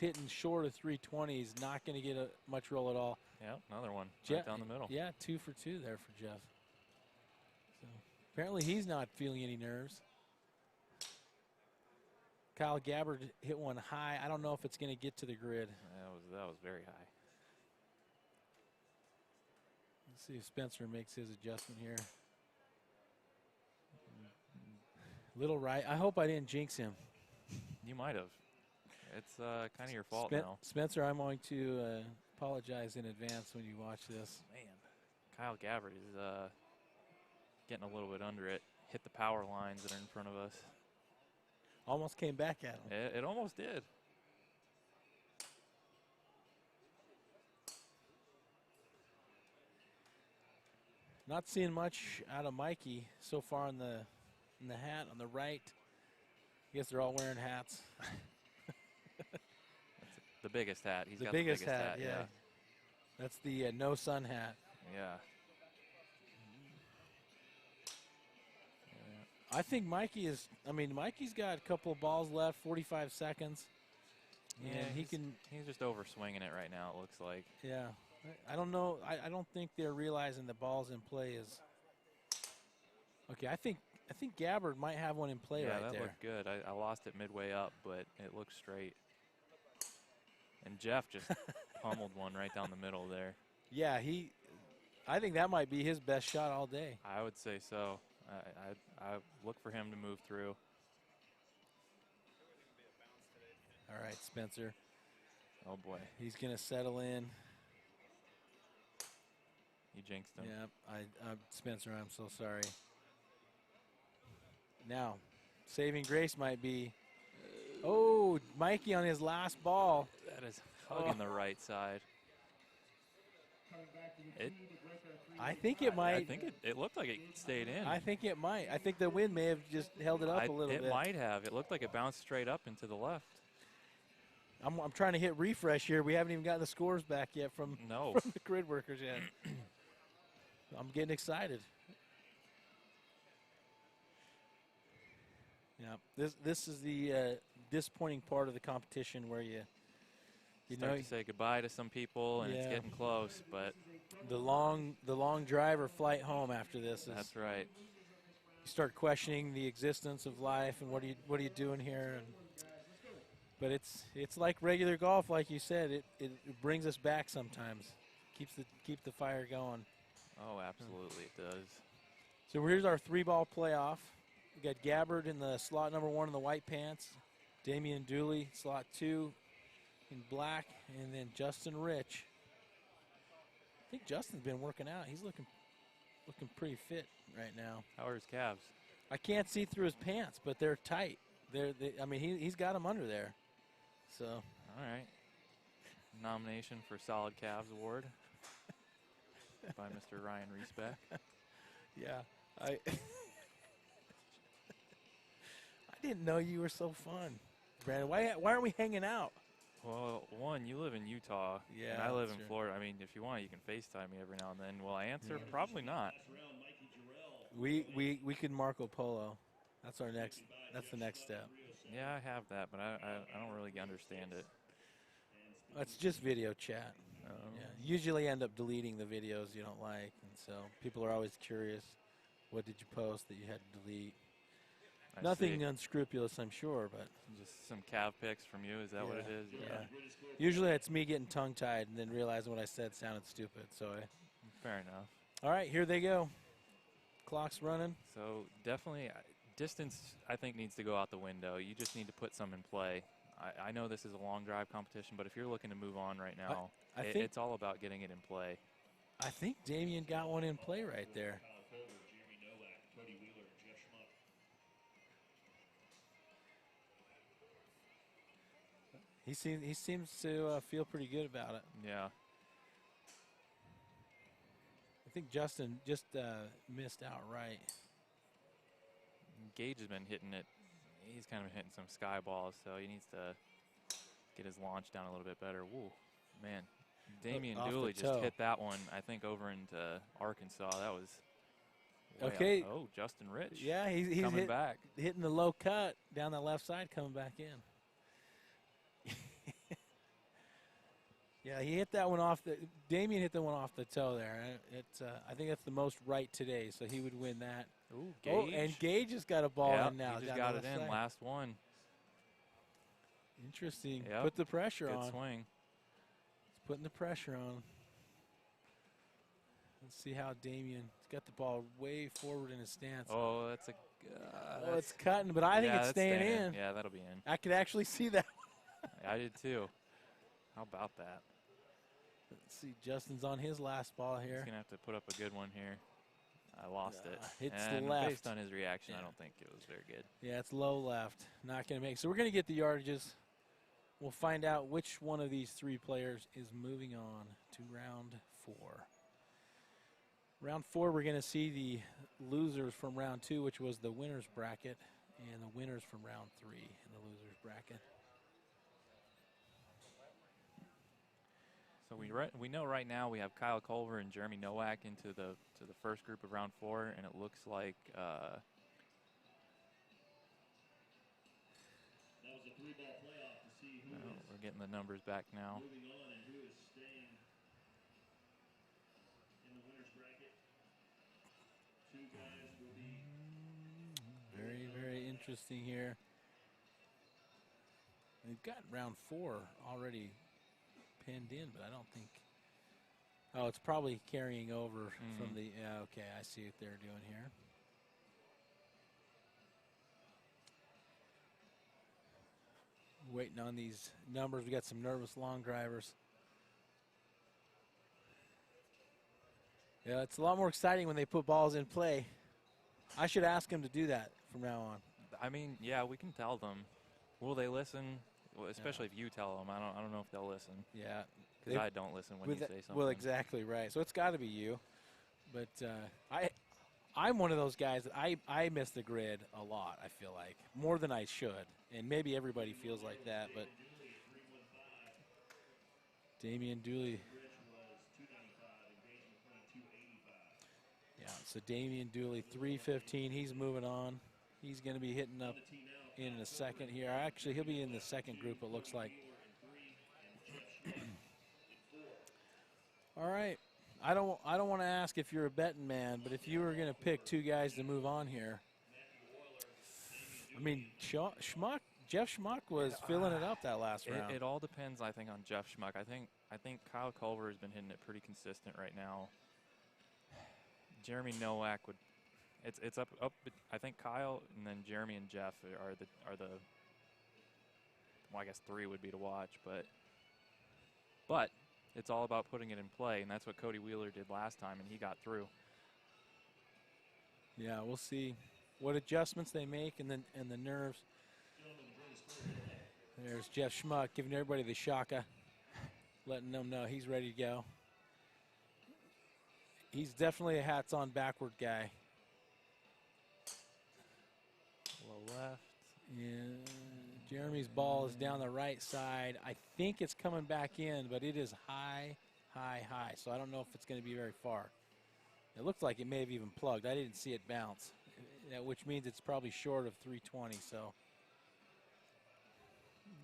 hitting short of 320 is not going to get much roll at all. Yeah, another one right down the middle. Yeah, 2 for 2 there for Jeff. So apparently he's not feeling any nerves. Kyle Gabbard hit one high. I don't know if it's going to get to the grid. That was very high. Let's see if Spencer makes his adjustment here. Little right. I hope I didn't jinx him. You might have. It's kind of your fault now. Spencer, I'm going to apologize in advance when you watch this. Man, Kyle Gabbard is getting a little bit under it. Hit the power lines that are in front of us. Almost came back at him. It almost did. Not seeing much out of Mikey so far in the hat on the right. I guess they're all wearing hats. The biggest hat. He's the got biggest the biggest hat. Yeah. That's the no sun hat. Yeah. I think Mikey's got a couple of balls left, 45 seconds. Yeah, And he's just over swinging it right now, it looks like. Yeah. I don't know. I don't think they're realizing the ball's in play is. Okay, I think Gabbard might have one in play right there. Yeah, that looked good. I lost it midway up, but it looked straight. And Jeff just pummeled one right down the middle there. Yeah, I think that might be his best shot all day. I would say so. I look for him to move through. All right, Spencer. Oh, boy. He's going to settle in. You jinxed him. Yeah, Spencer, I'm so sorry. Now, saving grace might be, Mikey on his last ball. That is hugging the right side. I think it might. I think it looked like it stayed in. I think it might. I think the wind may have just held it up a little bit. It might have. It looked like it bounced straight up and to the left. I'm trying to hit refresh here. We haven't even gotten the scores back yet from the grid workers yet. I'm getting excited. Yeah, this is the disappointing part of the competition where you start to say goodbye to some people, and it's getting close. But the long drive or flight home after this is. That's right. You start questioning the existence of life and what are you doing here? But it's like regular golf, like you said. It brings us back sometimes. Keep the fire going. Oh, absolutely, it does. So here's our 3-ball playoff. We got Gabbard in the slot number 1 in the white pants, Damian Dooley slot 2 in black, and then Justin Rich. I think Justin's been working out. He's looking pretty fit right now. How are his calves? I can't see through his pants, but they're tight. He's got them under there. So. All right. Nomination for Solid Calves Award by Mr. Ryan Riesbeck. Yeah, I didn't know you were so fun. Brandon. Why aren't we hanging out? Well, one, you live in Utah, Yeah, and I live that's in true. Florida. I mean, if you want, you can FaceTime me every now and then. Will I answer? Probably not. We could Marco Polo. That's our next. That's the next step. Yeah, I have that, but I don't really understand it. It's just video chat. Um, Yeah. Usually end up deleting the videos you don't like, and so people are always curious. What did you post that you had to delete? I Nothing see. unscrupulous, I'm sure, but Just some calf pics from you. Is that what it is? yeah. Usually it's me getting tongue-tied and then realizing what I said sounded stupid. So, Fair enough. all right, here they go. Clock's running. So definitely, distance I think needs to go out the window. You just need to put some in play. I know this is a long drive competition, but if you're looking to move on right now, I think it's all about getting it in play. I think Damien got one in play right there. He seems to feel pretty good about it. Yeah. I think Justin just missed out right. Gage has been hitting it. He's kind of hitting some sky balls, so he needs to get his launch down a little bit better. Woo, man. Damian Off the Dooley just toe. hit that one, I think, over into Arkansas. That was way Okay. up. Oh, Justin Rich. Yeah, he's coming back. hitting the low cut down the left side, coming back in. Yeah, he hit that one off the. Damien hit the one off the toe there. I think that's the most right today, so he would win that. Ooh, Gage. Oh, and Gage has got a ball Yep, in now. he just down got the it left in. side. Last one. Interesting. Yep. Put the pressure Good on. swing. He's putting the pressure on. Let's see how Damien's got the ball way forward in his stance. Oh, that's a. Oh, it's cutting, but I think yeah, it's that's staying in. Yeah, that'll be in. I could actually see that. I did too. How about that? Let's see, Justin's on his last ball He's here. gonna have to put up a good one here. I lost it. Hits and left. based on his reaction, I Yeah. don't think it was very good. Yeah, it's low left. Not going to make. So we're going to get the yardages. We'll find out which one of these three players is moving on to round 4. Round 4, we're going to see the losers from round 2, which was the winners bracket, and the winners from round 3 in the losers bracket. So we know right now we have Kyle Culver and Jeremy Nowak into the first group of round 4, and it looks like That was a 3-ball playoff to see who is we're getting the numbers back now. moving on and who is staying in the winner's bracket. 2 guys will be Very, very interesting here. We've got round 4 already pinned in, but I don't think. Oh, it's probably carrying over from the. Yeah, okay, I see what they're doing here. Waiting on these numbers. We got some nervous long drivers. Yeah, it's a lot more exciting when they put balls in play. I should ask them to do that from now on. I mean, yeah, we can tell them. Will they listen? Well, especially if you tell them. I don't know if they'll listen. Yeah. Because I don't listen when you say something. Well, exactly right. So it's got to be you. But I'm one of those guys that I miss the grid a lot, I feel like. More than I should. And maybe everybody feels like that. But Damian Dooley. Yeah, so Damian Dooley, 315. He's moving on. He's going to be hitting up in a second here. Actually, he'll be in the second group, it looks like. All right. I don't want to ask if you're a betting man, but if you were going to pick 2 guys to move on here, I mean, Jeff Schmuck was filling it up that last round. It all depends, I think, on Jeff Schmuck. I think Kyle Culver has been hitting it pretty consistent right now. Jeremy Nowak would. It's up. I think Kyle and then Jeremy and Jeff are the. Well, I guess 3 would be to watch, but it's all about putting it in play, and that's what Cody Wheeler did last time, and he got through. Yeah, we'll see what adjustments they make and the nerves. There's Jeff Schmuck giving everybody the shaka, letting them know he's ready to go. He's definitely a hats-on backward guy. Low left. Yeah, Jeremy's ball is down the right side. I think it's coming back in, but it is high, high, high. So I don't know if it's going to be very far. It looked like it may have even plugged. I didn't see it bounce, which means it's probably short of 320. So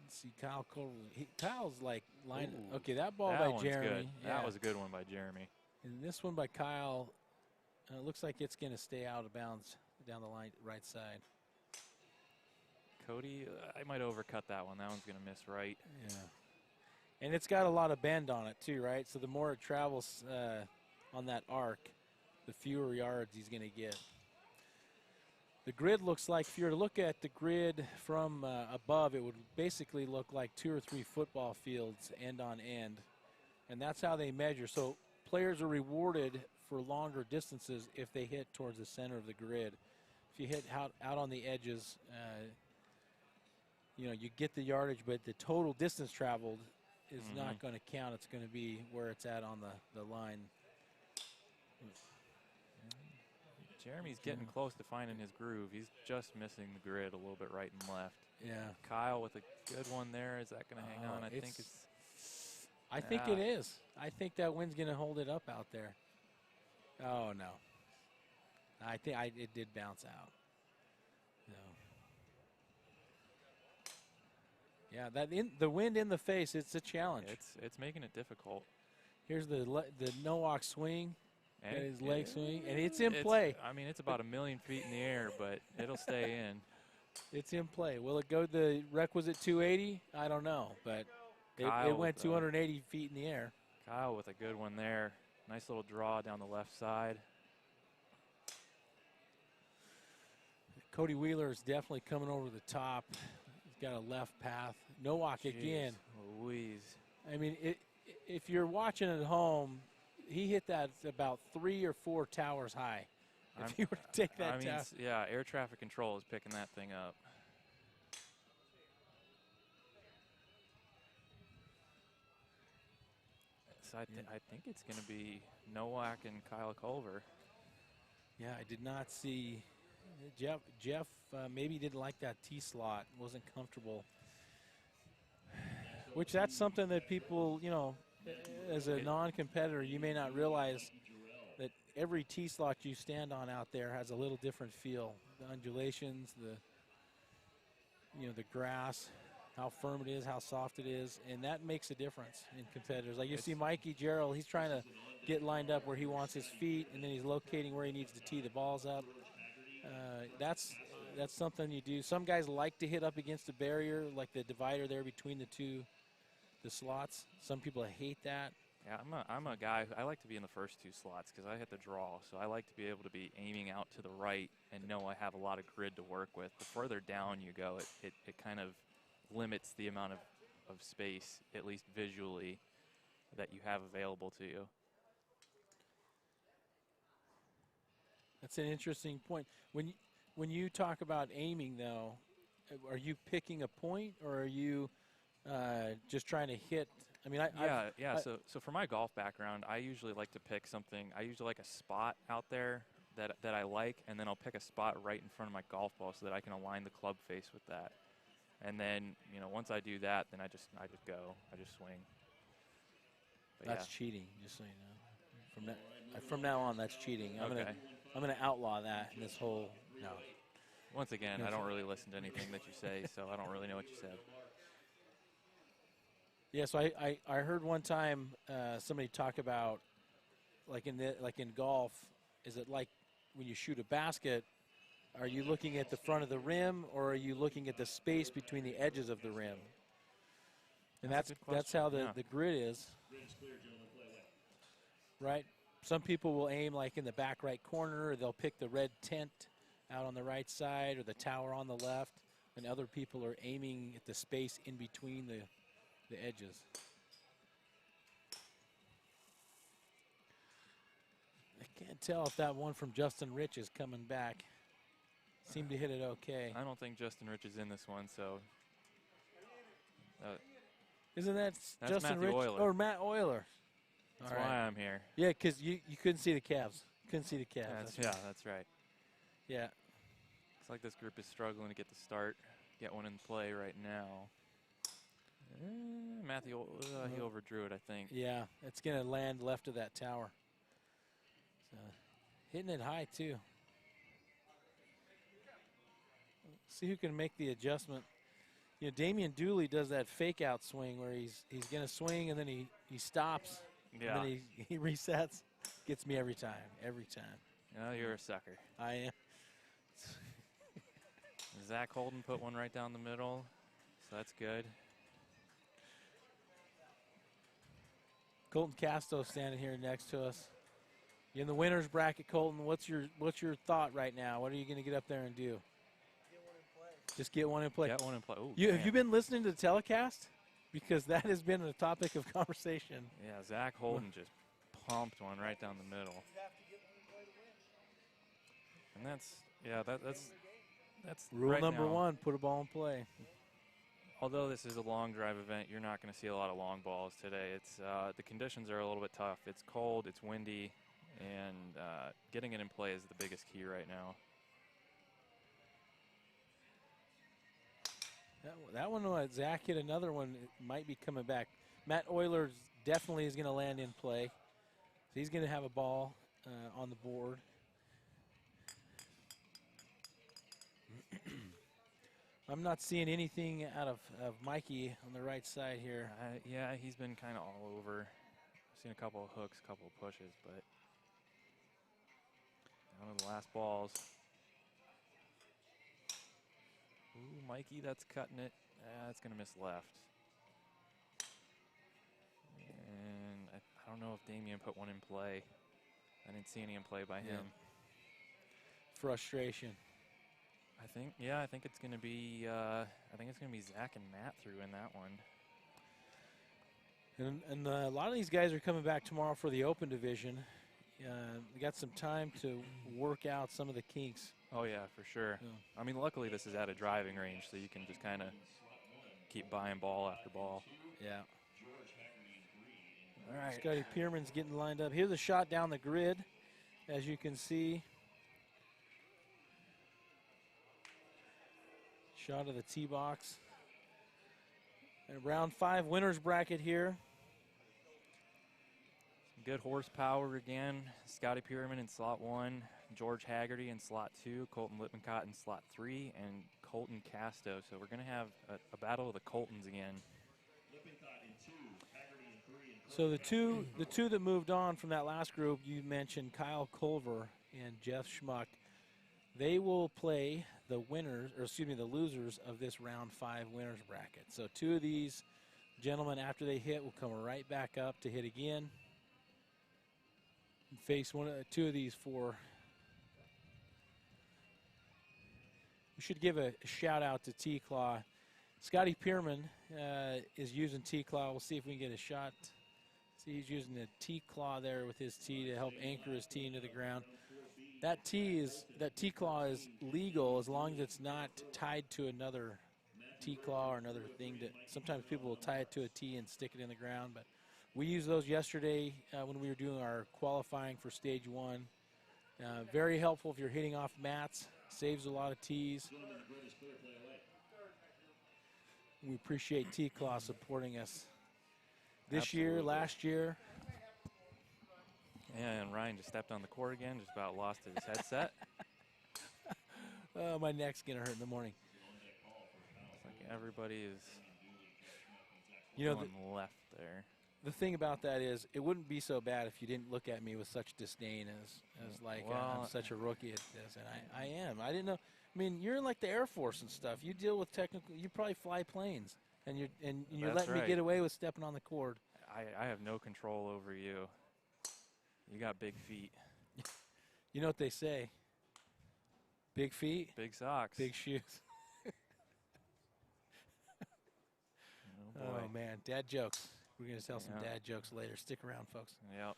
let's see, Kyle Culver. Kyle's like line. Ooh, Okay, that ball that by one's Jeremy. good. Yeah. That was a good one by Jeremy. And this one by Kyle. Looks like it's going to stay out of bounds down the line, right side. Cody, I might overcut that one. That one's going to miss right. Yeah. And it's got a lot of bend on it too, right? So the more it travels on that arc, the fewer yards he's going to get. The grid looks like, if you were to look at the grid from above, it would basically look like 2 or 3 football fields end on end. And that's how they measure. So players are rewarded for longer distances if they hit towards the center of the grid. If you hit out on the edges, you know, you get the yardage, but the total distance traveled is not going to count. It's going to be where it's at on the line. Jeremy's getting close to finding his groove. He's just missing the grid a little bit right and left. Yeah. Kyle with a good one there. Is that going to hang on? I think it's. I think it is. I think that wind's going to hold it up out there. Oh no. I think it did bounce out. No. Yeah, the wind in the face. It's a challenge. It's making it difficult. Here's the no-walk swing. And his leg swing, and it's in play. I mean, it's about 1,000,000 feet in the air, but it'll stay in. It's in play. Will it go the requisite 280? I don't know, but it went 280 feet in the air. Kyle with a good one there. Nice little draw down the left side. Cody Wheeler is definitely coming over the top. He's got a left path. No walk again. Louise. I mean, if you're watching at home, he hit that about 3 or 4 towers high. If you were to take that tower. Yeah, air traffic control is picking that thing up. So I think it's going to be Nowak and Kyle Culver. Yeah, I did not see Jeff maybe didn't like that T slot, wasn't comfortable. Which that's something that people, you know, as a non-competitor, you may not realize that every T slot you stand on out there has a little different feel. The undulations, the grass, how firm it is, how soft it is, and that makes a difference in competitors. Like you see Mikey Gerald, he's trying to get lined up where he wants his feet, and then he's locating where he needs to tee the balls up. That's something you do. Some guys like to hit up against the barrier, like the divider there between the slots. Some people hate that. Yeah, I'm a guy who I like to be in the first 2 slots because I hit the draw, so I like to be able to be aiming out to the right and know I have a lot of grid to work with. The further down you go, it kind of limits the amount of space, at least visually, that you have available to you. That's an interesting point. When you talk about aiming, though, are you picking a point, or are you just trying to hit? I mean, So for my golf background, I usually like to pick something. I usually like a spot out there that I like, and then I'll pick a spot right in front of my golf ball so that I can align the club face with that. And then, once I do that, then I just go. I just swing. But that's cheating, just so you know. From now on, that's cheating. I'm gonna outlaw that in this whole. No. Once again, I don't really listen to anything that you say, so I don't really know what you said. Yeah, so I heard one time somebody talk about like in golf, is it like when you shoot a basket, are you looking at the front of the rim, or are you looking at the space between the edges of the rim? And that's how the grid is. Right? Some people will aim like in the back right corner, or they'll pick the red tent out on the right side or the tower on the left, and other people are aiming at the space in between the edges. I can't tell if that one from Justin Rich is coming back. Seemed to hit it okay. I don't think Justin Rich is in this one, so. Isn't that that's Justin Matthew Rich? Euler. Or Matt Euler? That's why I'm here. Yeah, because you couldn't see the calves. Couldn't see the calves. That's right. Yeah. Looks like this group is struggling to get the start. get one in play right now. Matthew, he overdrew it, I think. Yeah, it's going to land left of that tower. So, hitting it high, too. See who can make the adjustment. You know, Damian Dooley does that fake-out swing where he's going to swing and then he stops. Yeah. And then he resets. Gets me every time, Oh, you're a sucker. I am. Zach Holden put one right down the middle, so that's good. Colton Casto standing here next to us. You're in the winner's bracket, Colton. What's your thought right now? What are you going to get up there and do? Just get one in play. Get one in play. Ooh, Have you been listening to the telecast? Because that has been a topic of conversation. Yeah, Zach Holden just pumped one right down the middle. And that's Rule right number now. 1, put a ball in play. Although this is a long drive event, you're not going to see a lot of long balls today. It's the conditions are a little bit tough. It's cold, it's windy, and getting it in play is the biggest key right now. That one, Zach hit another one. It might be coming back. Matt Euler definitely is going to land in play. So he's going to have a ball on the board. I'm not seeing anything out of Mikey on the right side here. Yeah, he's been kind of all over. I've seen a couple of hooks, a couple of pushes, but one of the last balls. Ooh, Mikey, that's cutting it. It's going to miss left. And I don't know if Damien put one in play. I didn't see any in play by him. Frustration. I think it's going to be Zach and Matt through in that one. And a lot of these guys are coming back tomorrow for the Open division. We got some time to work out some of the kinks. Oh, yeah, for sure. Yeah. I mean, luckily this is at a driving range, so you can just kind of keep buying ball after ball. Yeah. All right. Scotty Pierman's getting lined up. Here's a shot down the grid, as you can see. Shot of the tee box. And round 5 winners bracket here. Good horsepower again. Scotty Pierman in slot 1, George Haggerty in slot 2, Colton Lippincott in slot 3, and Colton Casto. So we're going to have a battle of the Coltons again. So the two that moved on from that last group, you mentioned Kyle Culver and Jeff Schmuck. They will play the losers of this round 5 winners bracket. So 2 of these gentlemen, after they hit, will come right back up to hit again. And face 2 of these 4. We should give a shout out to T-Claw. Scotty Pierman is using T-Claw. We'll see if we can get a shot. See, he's using the T-Claw there with his tee to help anchor his tee into the ground. That T-Claw is legal as long as it's not tied to another T-Claw or another thing. Sometimes people will tie it to a tee and stick it in the ground, but we used those yesterday when we were doing our qualifying for stage 1. Very helpful if you're hitting off mats. Saves a lot of tees. We appreciate T-Claw supporting us this year, last year. Yeah, and Ryan just stepped on the court again, just about lost his headset. Oh, my neck's going to hurt in the morning. It's like everybody is going left there. The thing about that is it wouldn't be so bad if you didn't look at me with such disdain as like I'm such a rookie at this. And I am. I didn't know. I mean, you're in like the Air Force and stuff. You deal with technical. You probably fly planes. And you're letting me get away with stepping on the cord. I have no control over you. You got big feet. You know what they say? Big feet, big socks, big shoes. Oh, man, dad jokes. We're gonna tell some dad jokes later. Stick around, folks. Yep.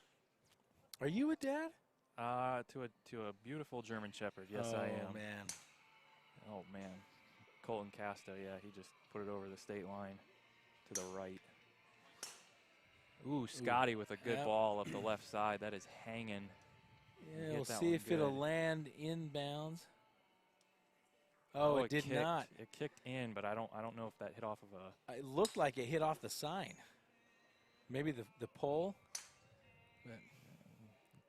Are you a dad? To a beautiful German Shepherd. Yes, I am. Oh man. Colton Casto, yeah, he just put it over the state line to the right. Ooh, Scotty with a good ball up the left side. That is hanging. Yeah, we'll see if it'll land inbounds. Oh, it did kicked. not. It kicked in, but I don't know if that hit off of a. It looked like it hit off the sign. Maybe the pole. But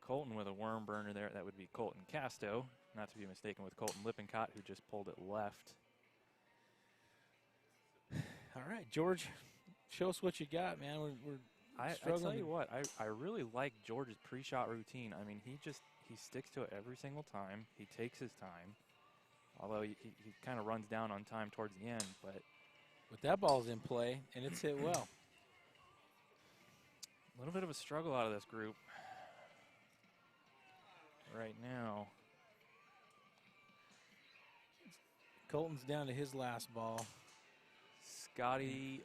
Colton with a worm burner there. That would be Colton Casto, not to be mistaken with Colton Lippincott, who just pulled it left. all right, George, show us what you got, man. We're I struggling. tell you what, I really like George's pre-shot routine. I mean, he sticks to it every single time. He takes his time, although he kind of runs down on time towards the end. But that ball's in play, and it's hit well. a little bit of a struggle out of this group right now. Colton's down to his last ball. Scotty,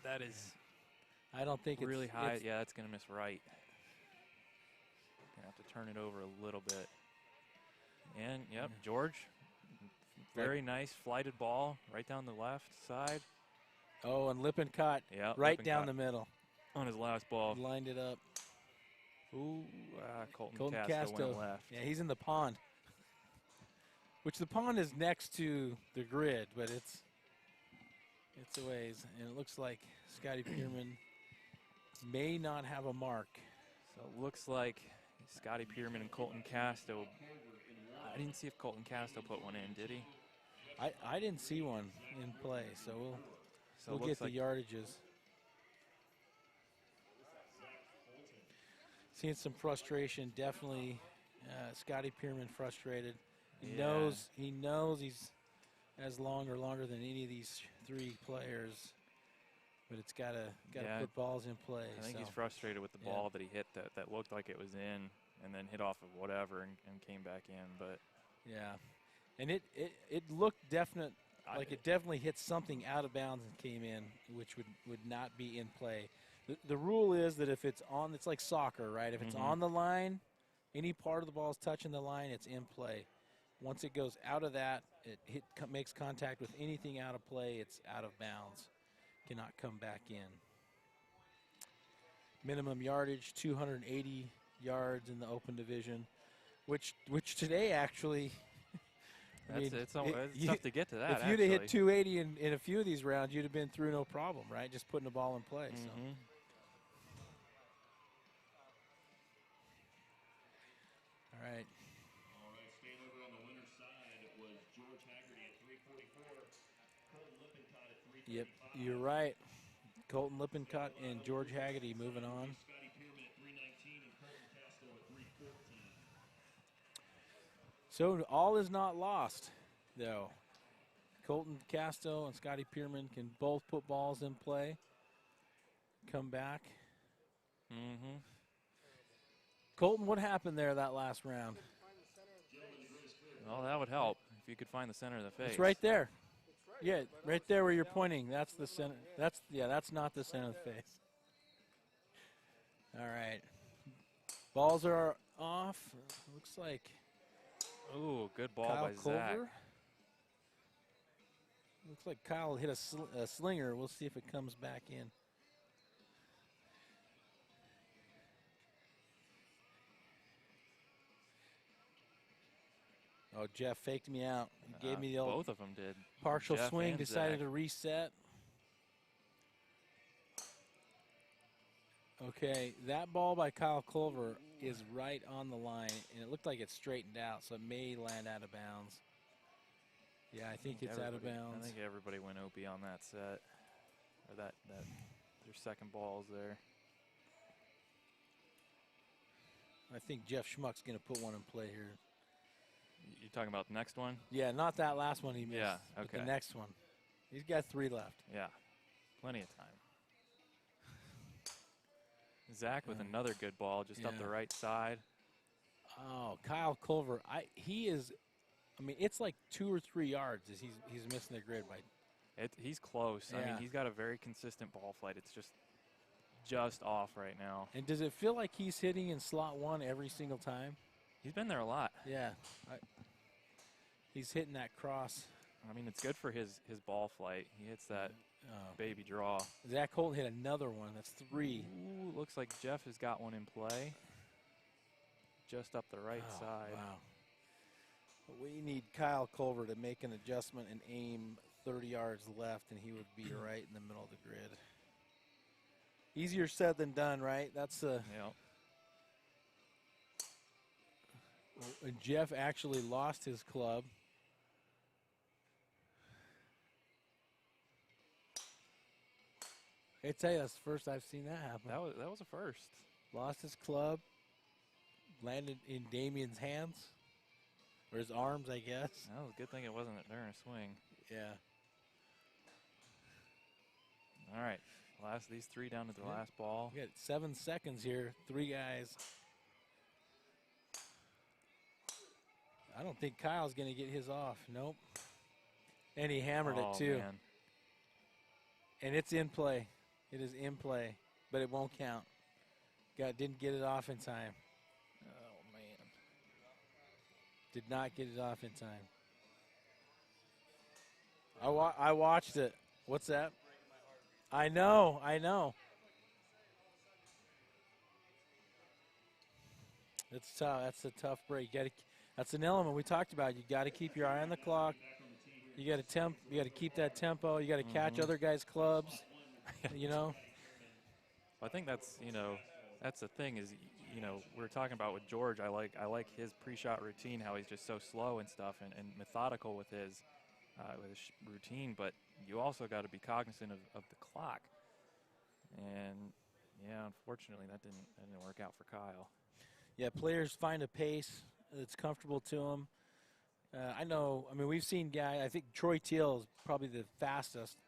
that is I don't think really it's high. Yeah, that's going to miss right. Gonna have to turn it over a little bit. And yep, George, very nice flighted ball right down the left side. Oh, and Lippincott Yeah, right down the middle. on his last ball. Lined it up. Ooh, Colton Colton Casto went left. Yeah, he's in the pond. Which the pond is next to the grid, but it's a ways. And it looks like Scotty Pierman may not have a mark. So it looks like Scotty Pierman and Colton Casto. I didn't see if Colton Casto put one in, did he? I didn't see one in play, so we'll get the yardages. Seeing some frustration, definitely. Scotty Pierman frustrated. He knows he's as long or longer than any of these three players, but it's got to put balls in play. I think he's frustrated with the ball that he hit that looked like it was in and then hit off of whatever and came back in. But yeah, and it looked definite, like it definitely hit something out of bounds and came in, which would not be in play. The rule is that if it's on, it's like soccer, right? If it's on the line, any part of the ball is touching the line, it's in play. Once it goes out of that, it makes contact with anything out of play, it's out of bounds. Cannot come back in. Minimum yardage, 280 yards in the open division, which today actually, it's tough to get to that. If you'd have hit 280 in a few of these rounds, you'd have been through no problem, right? Just putting the ball in play. So. All right. All right, staying over on the winner's side, it was George Haggerty at 344, Colton Lippincott at 335. Yep, you're right. Colton Lippincott and George Haggerty moving on. Scotty Pierman at 319 and Colton Casto at 314. So all is not lost, though. Colton Casto and Scotty Pierman can both put balls in play, come back. Colton, what happened there that last round? Well, that would help if you could find the center of the face. It's right there. Yeah, right there where you're pointing. That's the center. That's not the center of the face. All right. Balls are off. Looks like Ooh, good ball Kyle by Culver. Zach. Looks like Kyle hit a slinger. We'll see if it comes back in. Oh, Jeff faked me out. He gave me the old both of them did. partial Jeff swing, and decided Zach. to reset. Okay, that ball by Kyle Culver is right on the line, and it looked like it's straightened out, so it may land out of bounds. Yeah, I think it's out of bounds. I think everybody went OP on that set. Or that their second balls there. I think Jeff Schmuck's going to put one in play here. You talking about the next one? Yeah, not that last one he missed. Yeah, but okay. the next one. He's got 3 left. Yeah, plenty of time. Zach with another good ball just up the right side. Oh, Kyle Culver. It's like 2 or 3 yards as he's missing the grid by. He's close. Yeah. I mean, he's got a very consistent ball flight. It's just off right now. And does it feel like he's hitting in slot 1 every single time? He's been there a lot. Yeah. He's hitting that cross. I mean, it's good for his ball flight. He hits that baby draw. Zach Holt hit another one. That's 3. Ooh, looks like Jeff has got one in play. Just up the right side. Wow. But we You need Kyle Culver to make an adjustment and aim 30 yards left, and he would be right in the middle of the grid. Easier said than done, right? That's the. Yep. And Jeff actually lost his club. I tell you, that's the first I've seen that happen. That was a first. Lost his club, landed in Damien's hands, or his arms, I guess. That was a good thing it wasn't during a swing. Yeah. All right, these three down to the last ball. We got 7 seconds here. 3 guys. I don't think Kyle's going to get his off. Nope. And he hammered it too. Man. And it's in play. It is in play, but it won't count. Didn't get it off in time. Oh, man. Did not get it off in time. I watched it. What's that? I know. It's tough. That's a tough break. That's an element we talked about. You got to keep your eye on the clock. You got to keep that tempo. You got to catch other guys' clubs. You know. I think that's that's the thing is we're talking about with George. I like his pre-shot routine, how he's just so slow and stuff and methodical with his routine. But you also got to be cognizant of the clock. And yeah, unfortunately that didn't work out for Kyle. Yeah, players find a pace that's comfortable to them. I mean, we've seen guys, I think Troy Teal is probably the fastest.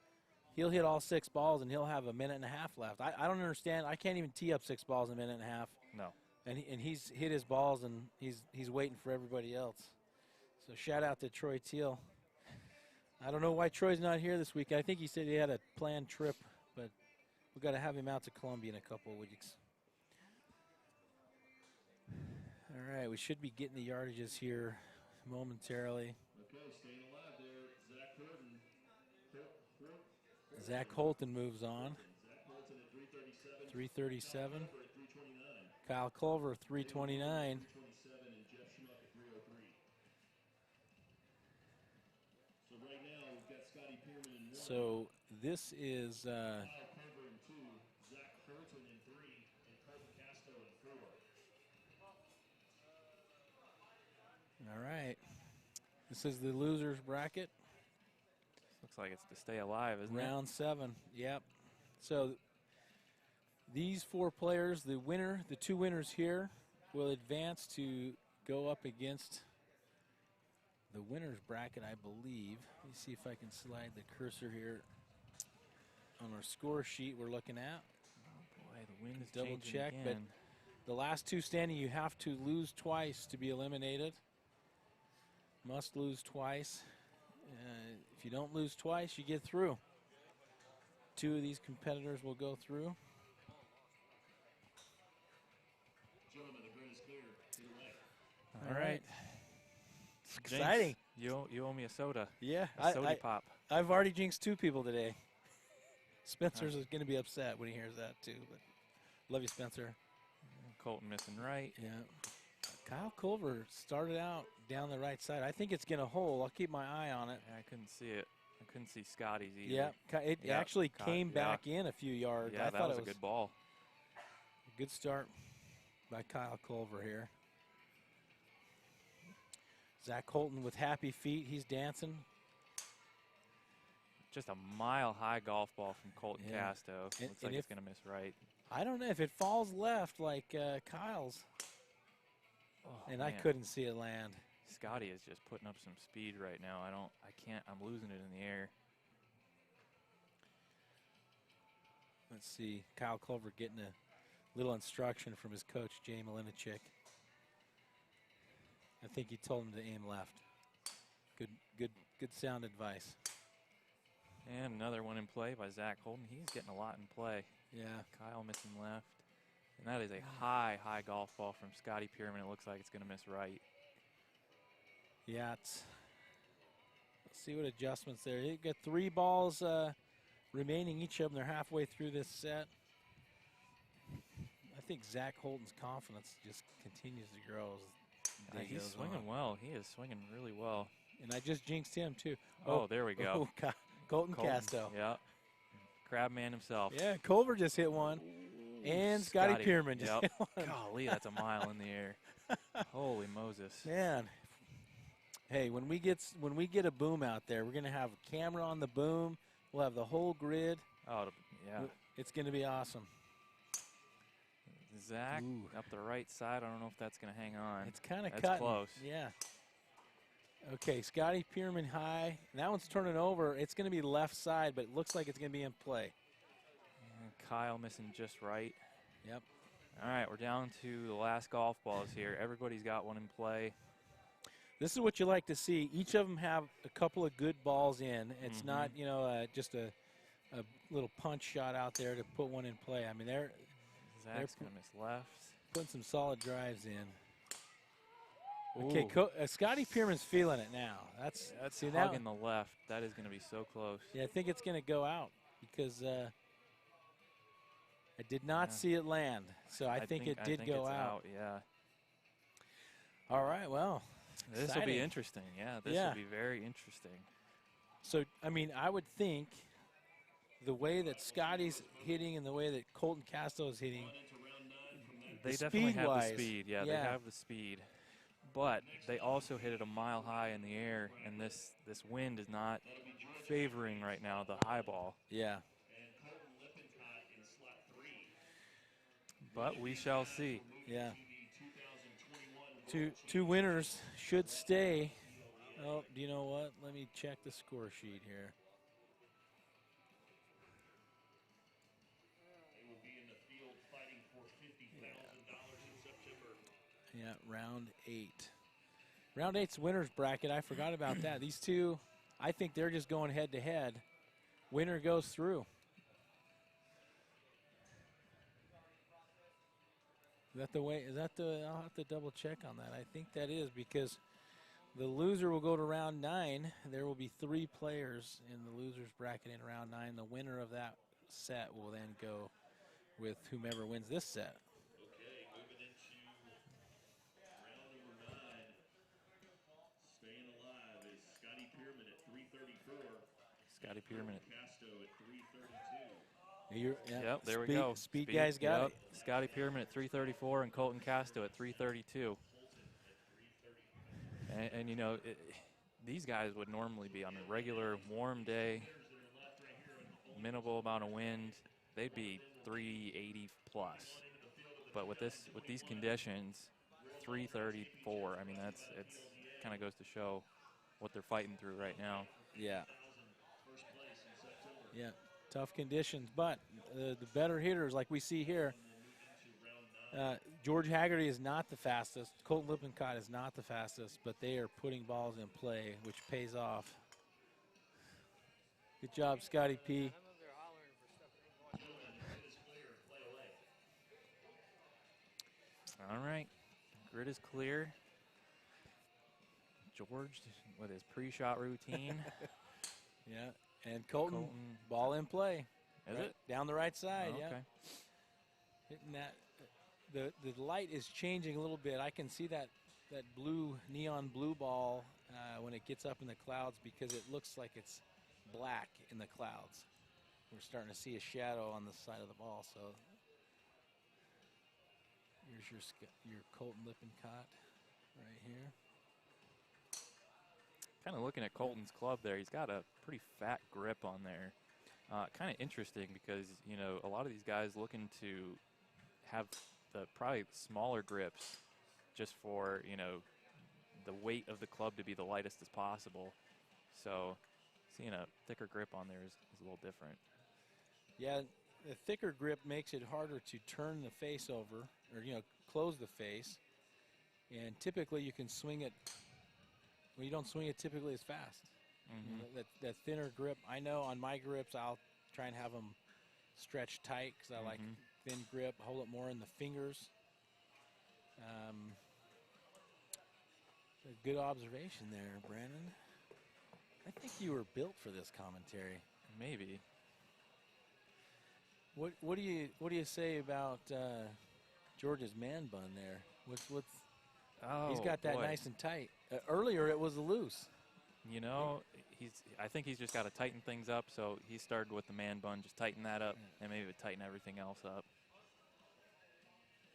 He'll hit all 6 balls, and he'll have a minute and a half left. I don't understand. I can't even tee up 6 balls in a minute and a half. No. And he's hit his balls, and he's waiting for everybody else. So shout out to Troy Teal. I don't know why Troy's not here this week. I think he said he had a planned trip, but we've got to have him out to Columbia in a couple of weeks. All right, we should be getting the yardages here momentarily. Okay, staying alive there, Zach Horton. Zach Holton moves on. Zach Holton at 337. 337. At 329. Kyle Culver, 329. 327 and Jeff Schmuck at 303. So right now we've got Scotty Pierman in 1. So this is Kyle Culver in 2, Zach Holton in 3, and Colton Casto in 4. all right. This is the losers bracket. Looks like it's to stay alive, isn't it? Round 7. Yep. So these 4 players, the 2 winners here, will advance to go up against the winners bracket, I believe. Let me see if I can slide the cursor here on our score sheet we're looking at. Boy, the wind is Double changing check, again. but the last 2 standing, you have to lose twice to be eliminated. Must lose twice. If you don't lose twice, you get through. 2 of these competitors will go through. Gentlemen, the grid is clear. To the right. All right. It's exciting. Jinx, you owe me a soda. Yeah, A soda pop. I've already jinxed 2 people today. Spencer's is going to be upset when he hears that too. But love you, Spencer. Colton missing right. Yeah. Kyle Culver started out down the right side. I think it's going to hold. I'll keep my eye on it. Yeah, I couldn't see it. I couldn't see Scotty's either. Yeah, it actually came back in a few yards. Yeah, I that thought was it a good ball. a good start by Kyle Culver here. Zach Holton with happy feet. He's dancing. Just a mile-high golf ball from Colton Yeah. Casto. And- Looks and like it's if- going to miss right. I don't know if it falls left like Kyle's. Oh, And I man. couldn't see it land. Scotty is just putting up some speed right now. I'm losing it in the air. Let's see. Kyle Culver getting a little instruction from his coach, Jay Malinichik. I think he told him to aim left. Good sound advice. And another one in play by Zach Holton. He's getting a lot in play. Yeah. Kyle missing left. And that is a high golf ball from Scotty Pierman. It looks like it's going to miss right. Yeah. Let's see what adjustments there. They've got 3 balls remaining, each of them. They're halfway through this set. I think Zach Holton's confidence just continues to grow. Day He's goes swinging on. well. He is swinging really well. And I just jinxed him, too. Oh, there we go. Colton Casto. Yeah. Crab man himself. Yeah, Culver just hit one. And Scotty Pierman just hit one. Golly, that's a mile in the air. Holy Moses. Man. Hey, when we get a boom out there, we're going to have a camera on the boom. We'll have the whole grid. Oh, yeah. It's going to be awesome. Zach Ooh. up the right side. I don't know if that's going to hang on. It's kind of That's cutting. close. Yeah. Okay, Scotty Pierman high. That one's turning over. It's going to be left side, but it looks like it's going to be in play. And Kyle missing just right. Yep. All right, we're down to the last golf balls here. Everybody's got one in play. This is what you like to see. Each of them have a couple of good balls in. It's not, just a little punch shot out there to put one in play. I mean, they're Zach's going to miss left. putting some solid drives in. Ooh. Okay, Scotty Pierman's feeling it now. That's hugging the left. That is going to be so close. Yeah, I think it's going to go out because I did not see it land. So I think it did go out. Yeah. All right, well. This will be interesting. Yeah, this will be very interesting. So, I mean, I would think the way that Scotty's hitting and the way that Colton Casto is hitting, they definitely have the speed. Yeah, they have the speed. But they also hit it a mile high in the air, and this wind is not favoring right now the high ball. Yeah. But we shall see. Yeah. Two winners should stay. Oh, do you know what? Let me check the score sheet here. Yeah, round 8. Round 8's winner's bracket. I forgot about that. These two, I think they're just going head to head. Winner goes through. Is that the way? I'll have to double check on that. I think that is because the loser will go to round 9. There will be 3 players in the loser's bracket in round 9. The winner of that set will then go with whomever wins this set. Okay, moving into round number 9. Staying alive is Scotty Pierman at 334. Scotty Pierman. Casto at 332. Yep, there we go. Speed guys got it. Scotty Pierman at 334 and Colton Casto at 332. And you know, these guys would normally be on a regular warm day, minimal amount of wind. They'd be 380 plus. But with these conditions, 334. I mean, it's kind of goes to show what they're fighting through right now. Yeah. Yeah. Tough conditions, but the better hitters, like we see here, George Haggerty is not the fastest. Colton Lippincott is not the fastest, but they are putting balls in play, which pays off. Good job, Scotty P. All right, grid is clear. George with his pre-shot routine. Yeah. And Colton, ball in play. Is it? Down the right side, Oh, yeah. okay. Hitting that. The light is changing a little bit. I can see that blue, neon blue ball when it gets up in the clouds because it looks like it's black in the clouds. We're starting to see a shadow on the side of the ball. So here's your Colton Lippincott right here. Kind of looking at Colton's club there, he's got a pretty fat grip on there. Kind of interesting because, you know, a lot of these guys looking to have the probably smaller grips just for, you know, the weight of the club to be the lightest as possible. So seeing a thicker grip on there is a little different. Yeah, the thicker grip makes it harder to turn the face over or, you know, close the face. And typically you can swing it. Well, you don't swing it typically as fast. Mm-hmm. You know, that thinner grip. I know on my grips, I'll try and have them stretched tight because I like thin grip. Hold it more in the fingers. A good observation there, Brandon. I think you were built for this commentary. Maybe. What do you say about George's man bun there? Oh, He's got that boy. nice and tight. Earlier it was loose. You know, I think he's just got to tighten things up. So he started with the man bun, just tighten that up, and maybe tighten everything else up.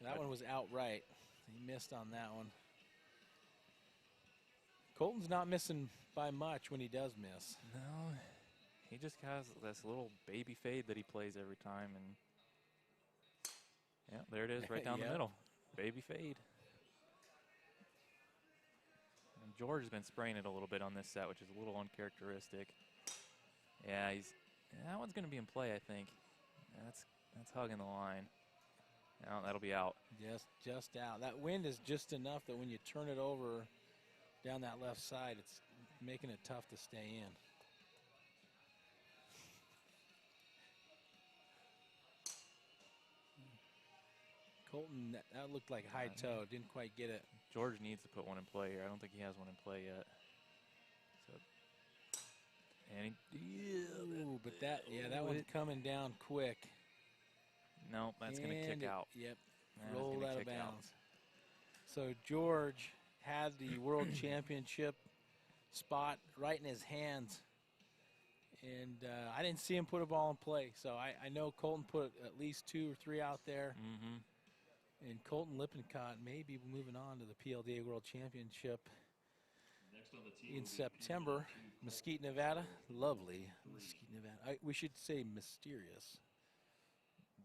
That one was outright. He missed on that one. Colton's not missing by much when he does miss. No, he just has this little baby fade that he plays every time, and yeah, there it is, right down Yep. the middle, baby fade. And George has been spraying it a little bit on this set, which is a little uncharacteristic. Yeah, that one's going to be in play, I think. That's hugging the line. No, that'll be out. Just out. That wind is just enough that when you turn it over down that left side, it's making it tough to stay in. Colton, that looked like high toe. Didn't quite get it. George needs to put one in play here. I don't think he has one in play yet. So, and Ooh, but that one's coming down quick. No, that's going to kick out. Yep, That is rolled gonna out of kick bounds. So George had the World Championship spot right in his hands. And I didn't see him put a ball in play. So I know Colton put at least 2 or 3 out there. Mm-hmm. And Colton Lippincott may be moving on to the PLDA World Championship Next on the tee in will be September. Mesquite, Nevada. Lovely. Mesquite, Nevada. We should say mysterious.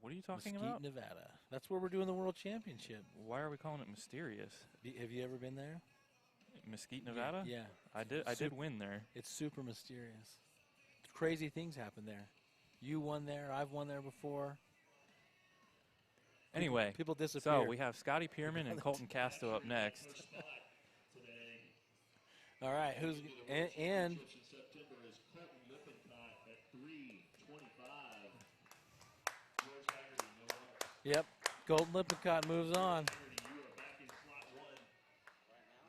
What are you talking Mesquite, about? Nevada. That's where we're doing the World Championship. Why are we calling it mysterious? Have you ever been there? Mesquite, Nevada? Yeah. I did win there. It's super mysterious. Crazy things happen there. You won there. I've won there before. Anyway, People disappear. so we have Scotty Pierman and Colton Casto up next. All right. Who's and in September is Colton Lippincott at 3:25. George Haggerty, no outs. yep. Colton Lippincott moves on. Haggerty, you are back in slot 1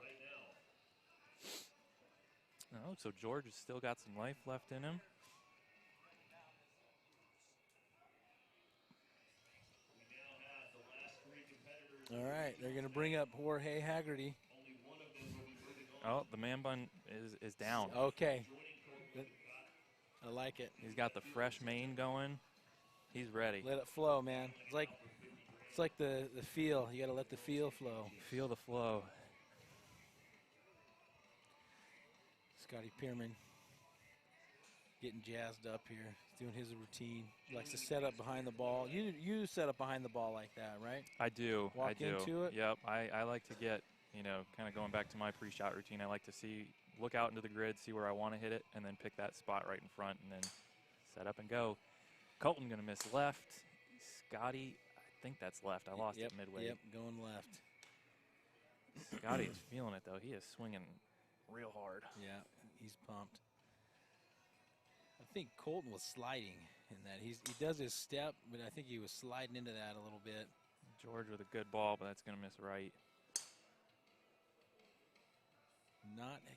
right now. Oh, so George has still got some life left in him. We now have the last 3 competitors. All right. They're going to bring up Jorge Haggerty. Only one of them will be moving on. Oh, the man bun is down. Okay. Joining Colton Lippincott. I like it. He's got the fresh mane going. He's ready. Let it flow, man. It's like the feel. You got to let the feel flow. Feel the flow. Scotty Pierman getting jazzed up here. He's doing his routine. He likes to set up behind the ball. You set up behind the ball like that, right? I do. Walk I do. into it? Yep. I like to get, kind of going back to my pre-shot routine. I like to look out into the grid, see where I want to hit it, and then pick that spot right in front, and then set up and go. Colton going to miss left. Scotty, I think that's left. I lost it midway. Yep, going left. Scotty is feeling it, though. He is swinging real hard. Yeah, he's pumped. I think Colton was sliding in that. He does his step, but I think he was sliding into that a little bit. George with a good ball, but that's going to miss right.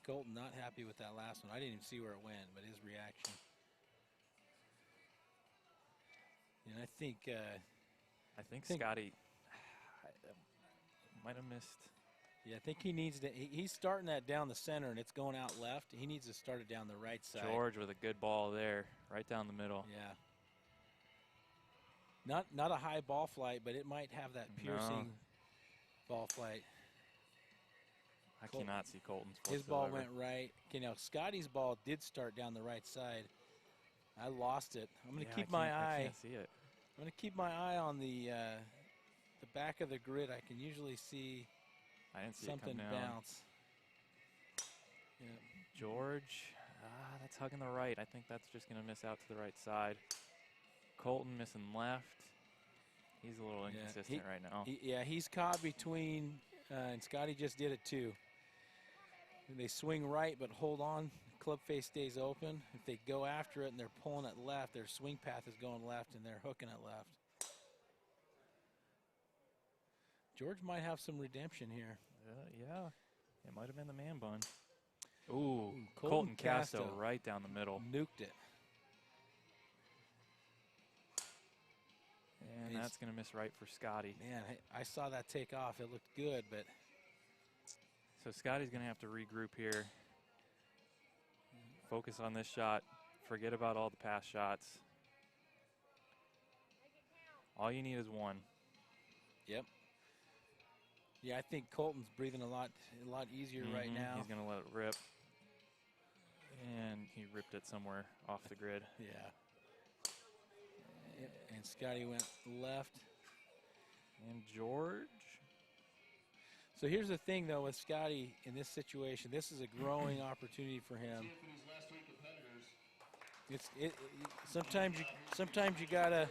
Colton not happy with that last one. I didn't even see where it went, but his reaction. And I think Scotty might have missed. Yeah, I think he needs to. He's starting that down the center, and it's going out left. He needs to start it down the right side. George with a good ball there, right down the middle. Yeah. Not a high ball flight, but it might have that piercing ball flight. I cannot see Colton's His ball whatsoever. went right. Scotty's ball did start down the right side. I lost it. I'm going to keep my eye. I can't see it. I'm going to keep my eye on the back of the grid. I can usually see I didn't see something it come down. bounce. Yeah. George, that's hugging the right. I think that's just going to miss out to the right side. Colton missing left. He's a little inconsistent right now. He's caught between, and Scotty just did it too. They swing right, but hold on. Club face stays open. If they go after it and they're pulling it left, their swing path is going left, and they're hooking it left. George might have some redemption here. Yeah, it might have been the man bun. Ooh, Colton Colton Casto Casto right down the middle. Nuked it. And that's going to miss right for Scotty. Man, I saw that take off. It looked good, but So Scotty's going to have to regroup here. Focus on this shot. Forget about all the past shots. All you need is one. Yep. Yeah, I think Colton's breathing a lot easier right now. He's going to let it rip. And he ripped it somewhere off the grid. Yeah. And Scotty went left. And George. So here's the thing, though, with Scotty in this situation. This is a growing opportunity for him. Sometimes you gotta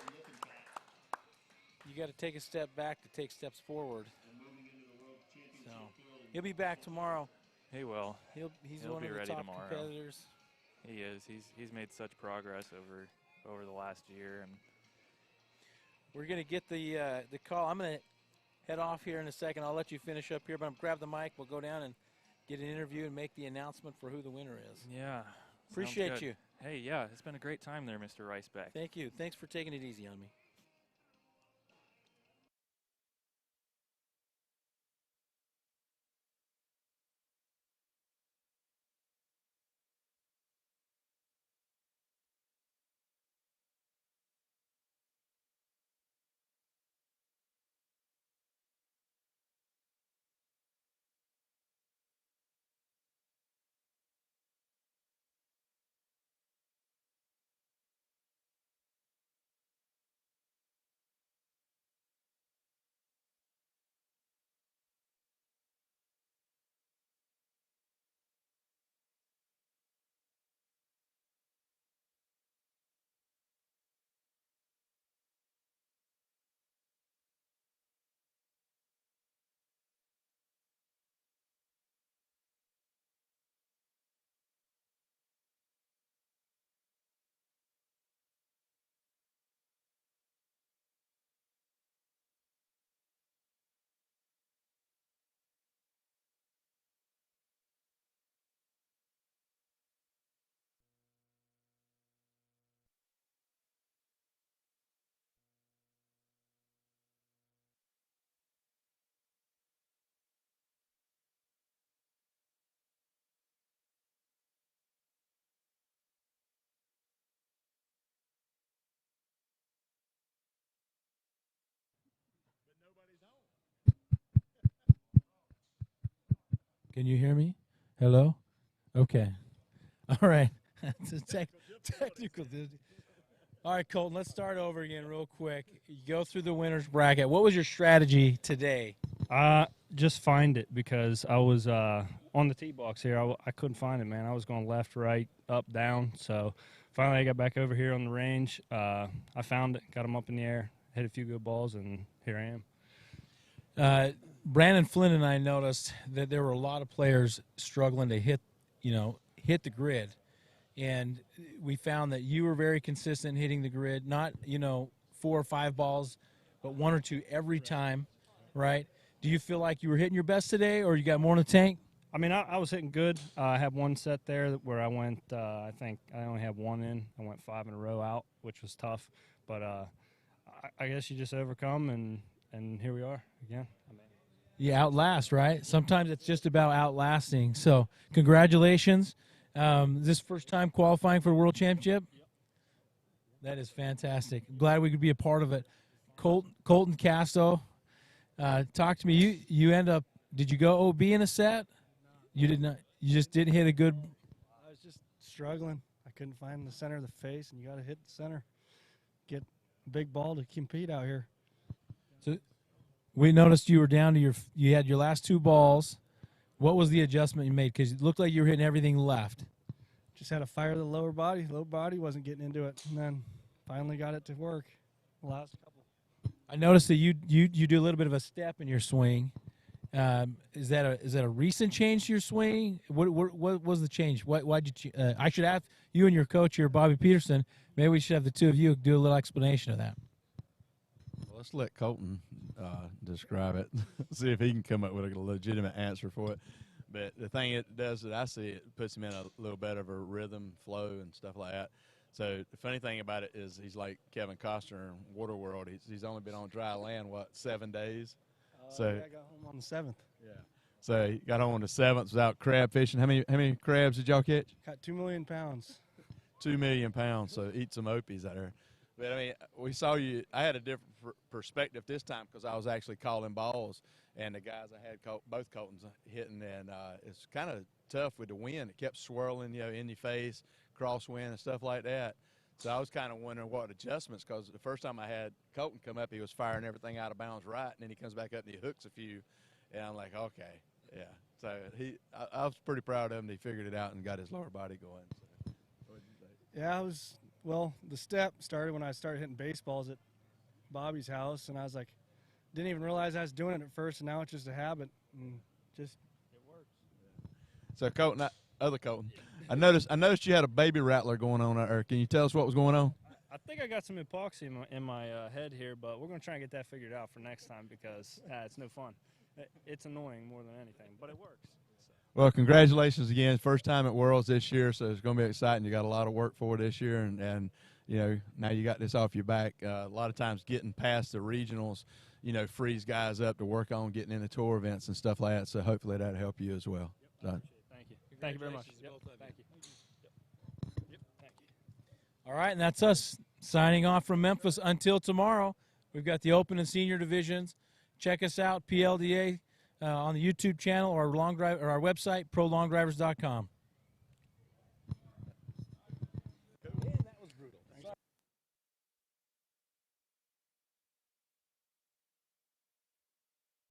take a step back to take steps forward. So he'll be back tomorrow. He will. He's He'll one be of the ready top tomorrow. competitors. He is. He's made such progress over the last year, and We're gonna get the call. I'm gonna head off here in a second. I'll let you finish up here, but I'm grab the mic. We'll go down and get an interview and make the announcement for who the winner is. yeah. Appreciate sounds good. you. Hey, yeah, it's been a great time there, Mr. Ricebeck. Thank you. Thanks for taking it easy on me. Can you hear me? Hello? Okay. All right. It's a technical. All right, Colton, let's start over again real quick. You go through the winner's bracket. What was your strategy today? Just find it, because I was on the tee box here. I couldn't find it, man. I was going left, right, up, down. So finally I got back over here on the range. I found it, got them up in the air, hit a few good balls, and here I am. Brandon Flynn and I noticed that there were a lot of players struggling to hit the grid. And we found that you were very consistent hitting the grid, not, 4 or 5 balls, but 1 or 2 every time, right? Do you feel like you were hitting your best today, or you got more in the tank? I mean, I was hitting good. I had one set there where I went, I think I only had 1 in. I went 5 in a row out, which was tough. But I guess you just overcome, and here we are again. Yeah, outlast, right? Sometimes it's just about outlasting. So congratulations. This first time qualifying for the World Championship? Yep. That is fantastic. Glad we could be a part of it. Colton Casto, talk to me. You end up, did you go OB in a set? No. You did not. You just didn't hit a good. I was just struggling. I couldn't find the center of the face, and you got to hit the center. Get a big ball to compete out here. So we noticed you were down to you had your last 2 balls. What was the adjustment you made? Because it looked like you were hitting everything left. Just had to fire the lower body. Lower body wasn't getting into it, and then finally got it to work. The last couple. I noticed that you do a little bit of a step in your swing. Is that a recent change to your swing? What was the change? Why'd you? I should have you and your coach here, Bobby Peterson. Maybe we should have the 2 of you do a little explanation of that. Well, let's let Colton describe it, see if he can come up with a legitimate answer for it. But the thing it does that I see, it puts him in a little better of a rhythm, flow, and stuff like that. So the funny thing about it is he's like Kevin Costner in Waterworld. He's only been on dry land, 7 days? So yeah, I got home on the 7th. Yeah. So you got home on the 7th without crab fishing. How many crabs did y'all catch? Caught 2 million pounds. 2 million pounds. So eat some Opies out there. But I mean, we saw you. I had a different perspective this time because I was actually calling balls, and the guys I had both Coltons hitting, and it's kind of tough with the wind. It kept swirling, in your face, crosswind and stuff like that. So I was kind of wondering what adjustments, because the first time I had Colton come up, he was firing everything out of bounds right, and then he comes back up and he hooks a few, and I'm like, okay, yeah. So I was pretty proud of him. He figured it out and got his lower body going. So, what did you say? Yeah, the step started when I started hitting baseballs at Bobby's house, and I was like, didn't even realize I was doing it at first, and now it's just a habit, and just it works. So Colton, other Colton, I noticed you had a baby rattler going on out there. Can you tell us what was going on? I think I got some epoxy in my head here, but we're going to try and get that figured out for next time because it's no fun. It's annoying more than anything, but it works. Well, congratulations again. First time at Worlds this year, so it's going to be exciting. You got a lot of work for this year, and now you got this off your back. A lot of times getting past the regionals, frees guys up to work on getting into tour events and stuff like that, so hopefully that'll help you as well. Yep, thank you. Thank you very much. Yep, thank you. Yep, thank you. All right, and that's us signing off from Memphis until tomorrow. We've got the open and senior divisions. Check us out, PLDA, on the YouTube channel or our website, prolongdrivers.com.